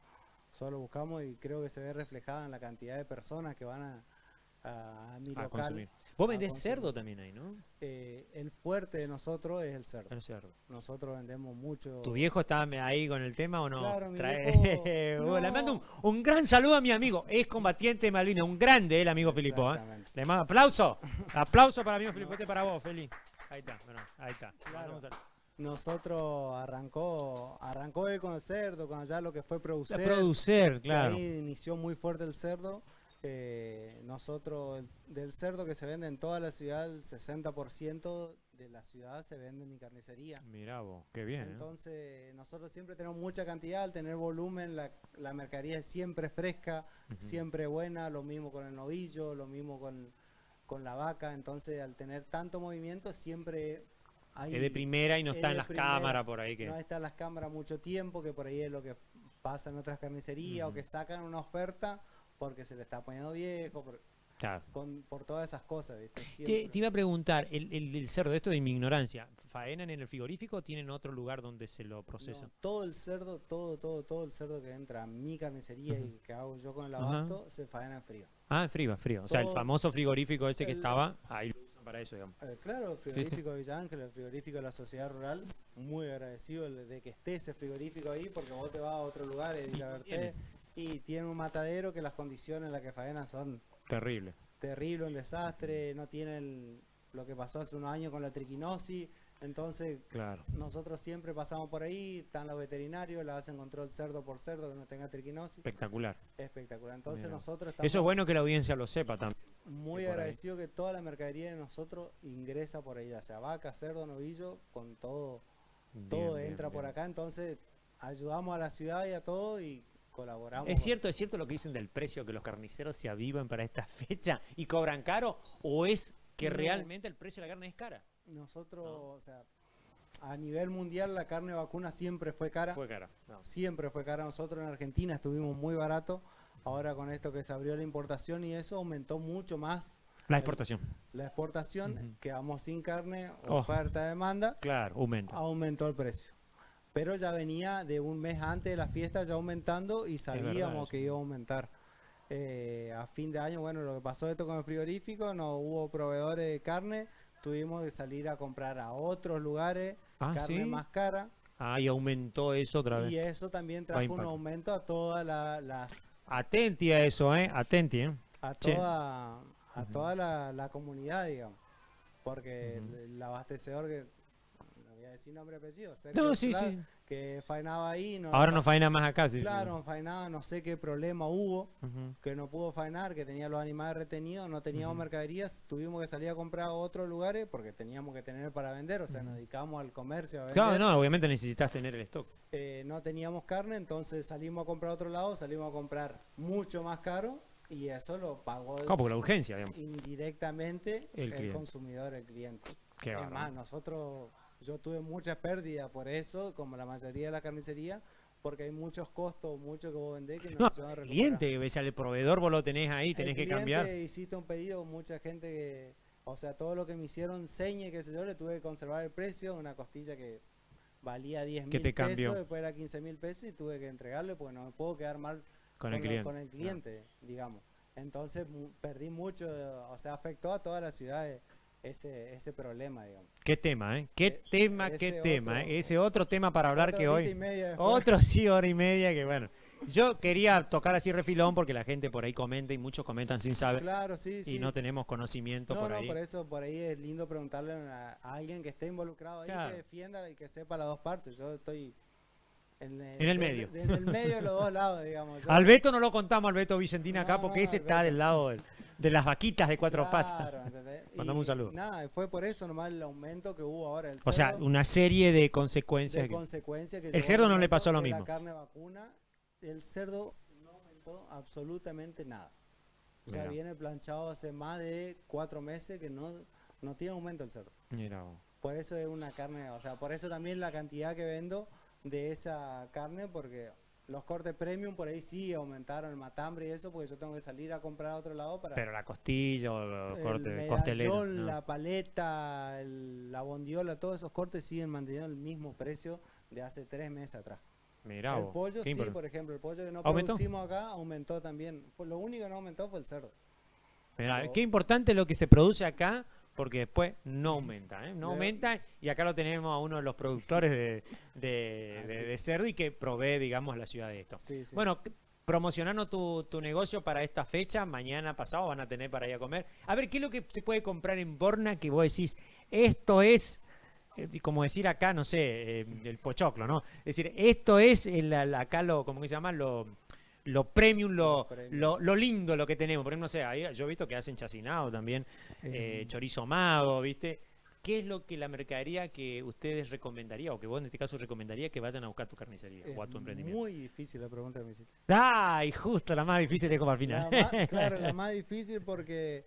Solo buscamos, y creo que se ve reflejada en la cantidad de personas que van a mi A local. consumir. Vos a vendés consumir. cerdo también ahí, ¿no? El fuerte de nosotros es el cerdo. El cerdo. Nosotros vendemos mucho. ¿Tu viejo está ahí con el tema o no? Claro, mi Bueno, viejo, le no. mando un gran saludo a mi amigo, es combatiente de Malvinas, un grande el amigo Filipo. Exactamente. Le mando aplauso. Aplauso para mi amigo Filipo, este para vos, Feli. Ahí está, bueno, ahí está. Claro. Mandamos Nosotros arrancó él con el cerdo, con ya lo que fue a producir. producir, claro. Ahí inició muy fuerte el cerdo. Nosotros, del cerdo que se vende en toda la ciudad, el 60% de la ciudad se vende en mi carnicería. Mirá vos, qué bien. Entonces, nosotros siempre tenemos mucha cantidad, al tener volumen, la mercadería es siempre fresca, siempre buena, lo mismo con el novillo, lo mismo con la vaca. Entonces, al tener tanto movimiento, siempre hay... Es de primera y no es está en de las primera. cámaras por ahí. No está en las cámaras mucho tiempo, que por ahí es lo que pasa en otras carnicerías, o que sacan una oferta porque se le está poniendo viejo, Claro. por todas esas cosas, ¿viste? Te Siempre. iba a preguntar, el cerdo, esto de mi ignorancia, ¿faenan en el frigorífico o tienen otro lugar donde se lo procesan? No, todo el cerdo, todo el cerdo que entra a mi carnicería y que hago yo con el Ajá. abasto, se faena en frío. Ah, en frío, frío. O sea, el Todo- famoso frigorífico ese que el- estaba, ahí lo usan para eso, digamos. Claro, el Sí, sí. frigorífico de Villa Ángel, el frigorífico de la Sociedad Rural, muy agradecido de que esté ese frigorífico ahí, porque vos te vas a otro lugar y tiene? y tiene un matadero que las condiciones en las que faenan son Terrible. terribles, un desastre, no tienen lo que pasó hace unos años con la triquinosis. Entonces, Claro. nosotros siempre pasamos por ahí, están los veterinarios, le hacen control cerdo por cerdo que no tenga triquinosis. Espectacular. Espectacular. Entonces, Mira. nosotros estamos Eso es bueno que la audiencia lo sepa también. muy por ahí. agradecidos que toda la mercadería de nosotros ingresa por ahí, ya sea vaca, cerdo, novillo, con todo, todo Bien, entra bien, por bien. acá. Entonces, ayudamos a la ciudad y a todo y colaboramos. ¿Es cierto lo que dicen del precio, que los carniceros se avivan para esta fecha y cobran caro? ¿O es que No. realmente el precio de la carne es cara? Nosotros, No. o sea, a nivel mundial la carne vacuna siempre fue cara. Fue cara. No. Siempre fue cara. Nosotros en Argentina estuvimos muy barato. Ahora con esto que se abrió la importación y eso aumentó mucho más La exportación. la exportación. Ujú. Quedamos sin carne, Oh. oferta, demanda, Claro, aumenta. aumentó el precio. Pero ya venía de un mes antes de la fiesta ya aumentando y sabíamos verdad que eso. iba a aumentar. A fin de año, bueno, lo que pasó esto con el frigorífico, no hubo proveedores de carne, tuvimos que salir a comprar a otros lugares Ah, carne ¿sí? más cara. Ah, y aumentó eso otra vez. Y eso también Va trajo un impacto. aumento a todas las Atenti a eso, Atenti, a Che. toda la comunidad, digamos, porque Ujú. el abastecedor que voy a decir nombre y apellido, No, sí, Sergio sí. Prat, que faenaba ahí. Ahora no faena más acá, sí. Claro, no faenaba, no sé qué problema hubo, Ujú. que no pudo faenar, que tenía los animales retenidos, no teníamos mercaderías, tuvimos que salir a comprar a otros lugares porque teníamos que tener para vender, o sea, nos dedicamos al comercio a vender. Claro, no, obviamente necesitas tener el stock. No teníamos carne, entonces salimos a comprar a otro lado, salimos a comprar mucho más caro y eso lo pagó ¿Cómo? Porque la urgencia, digamos. indirectamente El el cliente. consumidor, el cliente. Qué Es bárbaro. más, yo tuve muchas pérdidas por eso, como la mayoría de la carnicería, porque hay muchos costos, mucho que vos vendés que no, No, se van a el recuperar. cliente, ves al proveedor, vos lo tenés ahí, tenés que cambiar. Hiciste un pedido, mucha gente que, o sea, todo lo que me hicieron señe, que sé yo, le tuve que conservar el precio, una costilla que valía 10 ¿Qué mil te cambió? pesos, después era 15.000 pesos y tuve que entregarle porque no me puedo quedar mal Con el cliente. con el cliente, digamos. Entonces perdí mucho, o sea, afectó a toda la ciudad ese problema, digamos. Qué tema, ¿eh? Qué tema, qué ese tema. otro- Ese otro tema para hablar Otra que horita hoy. y media después. Otro sí, hora y media, que bueno. Yo quería tocar así refilón porque la gente por ahí comenta y muchos comentan sin saber. Claro, sí, sí. Y no tenemos conocimiento No, por no, ahí. por eso por ahí es lindo preguntarle a alguien que esté involucrado ahí, Claro. que defienda y que sepa las dos partes. Yo estoy En el medio. Desde el medio de los dos lados, digamos. Yo- Al Beto no lo contamos, al Beto Vicentina acá, No, porque no, ese al está Beto. del lado de las vaquitas de cuatro patas. Claro, ¿entendés? Mandamos un saludo. Nada, fue por eso nomás el aumento que hubo ahora. El O sea, cerdo, una serie de de consecuencias. consecuencias que El llevó cerdo al no le aumento pasó lo de mismo. La carne vacuna, el cerdo no aumentó absolutamente nada. O sea, Mirá. viene planchado hace más de 4 meses que no tiene aumento el cerdo. Mira vos. Por eso es una carne, o sea, por eso también la cantidad que vendo de esa carne, porque los cortes premium por ahí sí aumentaron el matambre y eso, porque yo tengo que salir a comprar a otro lado para Pero la costilla o los el cortes costeleros. medallón, ¿no? la paleta, la bondiola, todos esos cortes siguen manteniendo el mismo precio de hace 3 meses atrás. Mirá El vos. pollo qué sí, importante. por ejemplo, el pollo que no ¿Aumentó? producimos acá aumentó también. Lo único que no aumentó fue el cerdo. Mirá, Pero- qué importante lo que se produce acá, porque después no aumenta, ¿eh? No Pero- aumenta, y acá lo tenemos a uno de los productores Ah, sí. de cerdo y que provee, digamos, la ciudad de esto. Sí, sí. Bueno, promocionando tu negocio para esta fecha, mañana pasado van a tener para ir a comer. A ver, ¿qué es lo que se puede comprar en Borna que vos decís, esto es, como decir acá, no sé, el pochoclo, ¿no? Es decir, esto es acá ¿cómo que se llama? Lo premium, premium. lo lindo lo que tenemos. Por ejemplo, no sé, ahí yo he visto que hacen chacinado también, chorizo amado, ¿viste? ¿Qué es lo que la mercadería que ustedes recomendaría, o que vos en este caso recomendaría que vayan a buscar tu carnicería o a tu emprendimiento? Muy difícil la pregunta que me hiciste. ¡Ay! Justo la más difícil es como al final. Claro, la más difícil porque,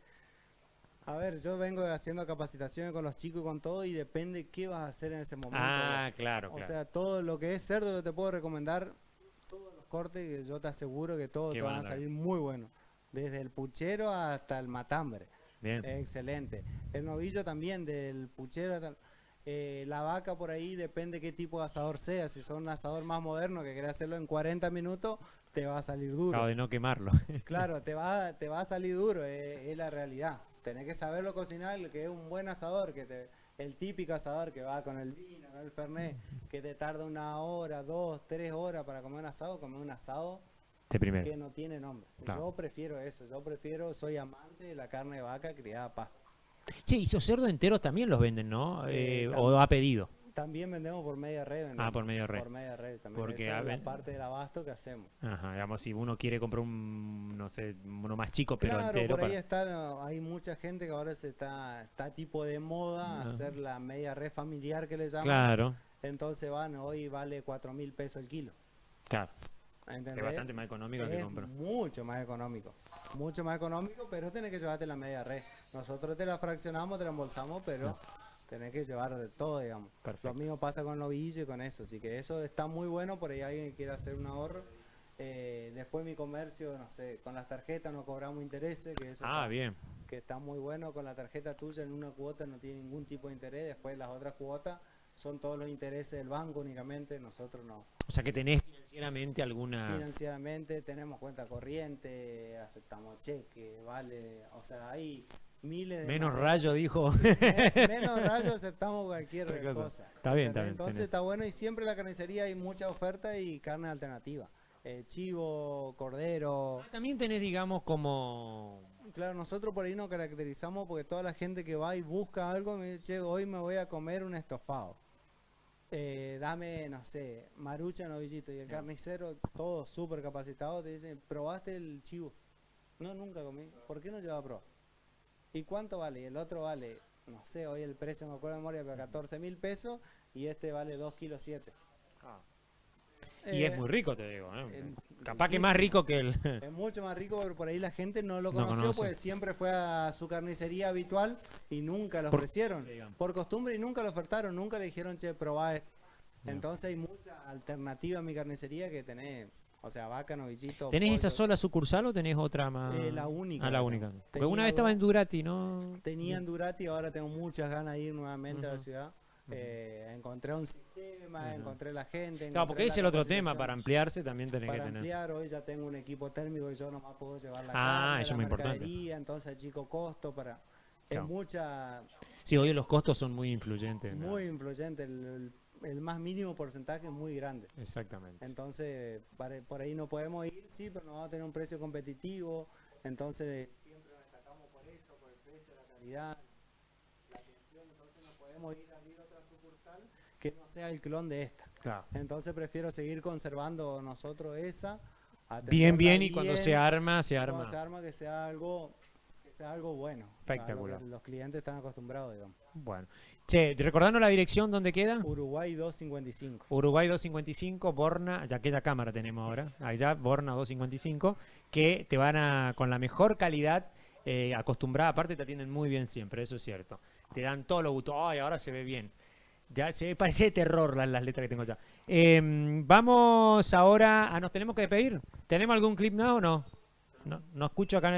a ver, yo vengo haciendo capacitaciones con los chicos y con todo y depende qué vas a hacer en ese momento. Ah, claro, O claro. sea, todo lo que es cerdo yo te puedo recomendar, todos los cortes que yo te aseguro que todos Que te van van a a dar. salir muy buenos. Desde el puchero hasta el matambre. Bien. Excelente. El novillo también, del puchero hasta la vaca por ahí depende qué tipo de asador sea. Si son un asador más moderno que quiere hacerlo en 40 minutos, te va a salir duro. Acabo de no quemarlo. Claro, te va a salir duro, es la realidad. Tenés que saberlo cocinar, que es un buen asador, el típico asador que va con el vino, con el fernet, que te tarda 1 hora, 2, 3 horas para comer un asado De primero. que no tiene nombre. Claro. Yo prefiero eso, soy amante de la carne de vaca criada a pasto. Che, y esos cerdos enteros también los venden, ¿no? Tam- O a pedido. También vendemos por media red. vendemos. Ah, por media red. Por media red también. Porque, Esa a es la ver- parte del abasto que hacemos. Ajá, digamos, si uno quiere comprar no sé, uno más chico, pero Claro, entero. por ahí para- hay mucha gente que ahora está tipo de moda Ajá. hacer la media red familiar que le llaman. Claro, Entonces hoy vale 4.000 pesos el kilo. claro. ¿Entendés? Es bastante más económico que Es comprar. mucho más económico. Mucho más económico, pero tenés que llevarte la media red. Nosotros te la fraccionamos, te la embolsamos, pero tenés que llevar de todo, digamos. Perfecto. Lo mismo pasa con novillo y con eso. Así que eso está muy bueno, por ahí alguien que quiera hacer un ahorro. Después mi comercio, no sé, con las tarjetas no cobramos intereses, que eso Ah, está, bien. que está muy bueno. Con la tarjeta tuya en una cuota no tiene ningún tipo de interés. Después las otras cuotas son todos los intereses del banco únicamente, nosotros no. O sea que tenés financieramente alguna... Financieramente tenemos cuenta corriente, aceptamos cheque, vale, o sea, hay miles de... Menos maneras. rayo, dijo. Menos rayo aceptamos cualquier Otra cosa. cosa. Está bien, ¿entendés? está bien, Entonces tenés. está bueno y siempre en la carnicería hay mucha oferta y carne alternativa. Chivo, cordero. También tenés, digamos, como... Claro, nosotros por ahí nos caracterizamos porque toda la gente que va y busca algo me dice, "Che, hoy me voy a comer un estofado. dame, no sé, marucha, novillito. Y el carnicero, todo súper capacitado, te dice, ¿probaste el chivo? No, nunca comí. ¿Por qué no lleva a probar? ¿Y cuánto vale? Y el otro vale, no sé, hoy el precio me acuerdo de memoria, pero 14.000 pesos y este vale 2,7 kilos. Y es muy rico, te digo. Capaz que más rico que el... Es mucho más rico, pero por ahí la gente no lo No conoció, conoce. pues siempre fue a su carnicería habitual y nunca lo ofrecieron. Por costumbre y nunca lo ofertaron, nunca le dijeron, che, probá esto. Entonces hay mucha alternativa en mi carnicería que tenés, o sea, vaca, novillito. ¿Tenés pollo. esa sola sucursal o tenés otra más? La única. Ah, la única. Porque Tenía una vez estaba dos- en Durati, ¿no? Tenía en Durati, ahora tengo muchas ganas de ir nuevamente a la ciudad. Encontré un sistema, encontré la gente. Claro, porque encontré ese es la el otro tema, capacitación. para ampliarse también tenés que Para tener. ampliar, hoy ya tengo un equipo térmico y yo nomás puedo llevar la Ah, carne, eso es la muy importante. mercadería, entonces hay chico costo para... Claro. Es mucha, Sí, hoy los costos son muy influyentes. ¿no? muy influyente, el más mínimo porcentaje es muy grande. Exactamente. Entonces, por ahí no podemos ir, sí, pero no vamos a tener un precio competitivo, entonces siempre nos destacamos por eso, por el precio, la calidad, la atención, entonces no podemos ir a abrir otra sucursal que no sea el clon de esta. Claro. Entonces prefiero seguir conservando nosotros esa. Bien, atenderla y cuando bien, se arma, se cuando arma. se arma que sea algo bueno. Espectacular. A lo que los clientes están acostumbrados, digamos. Bueno. Che, recordando la dirección, ¿dónde queda? Uruguay 255. Uruguay 255, Borna, ya aquella cámara tenemos ahora, allá Borna 255, que te van a, con la mejor calidad acostumbrada, aparte te atienden muy bien siempre, eso es cierto. Te dan todo lo gusto, ay, ahora se ve bien. Ya se ve, parece de terror las letras que tengo ya. Vamos ahora, nos tenemos que despedir. ¿Tenemos algún clip now o no? No escucho acá en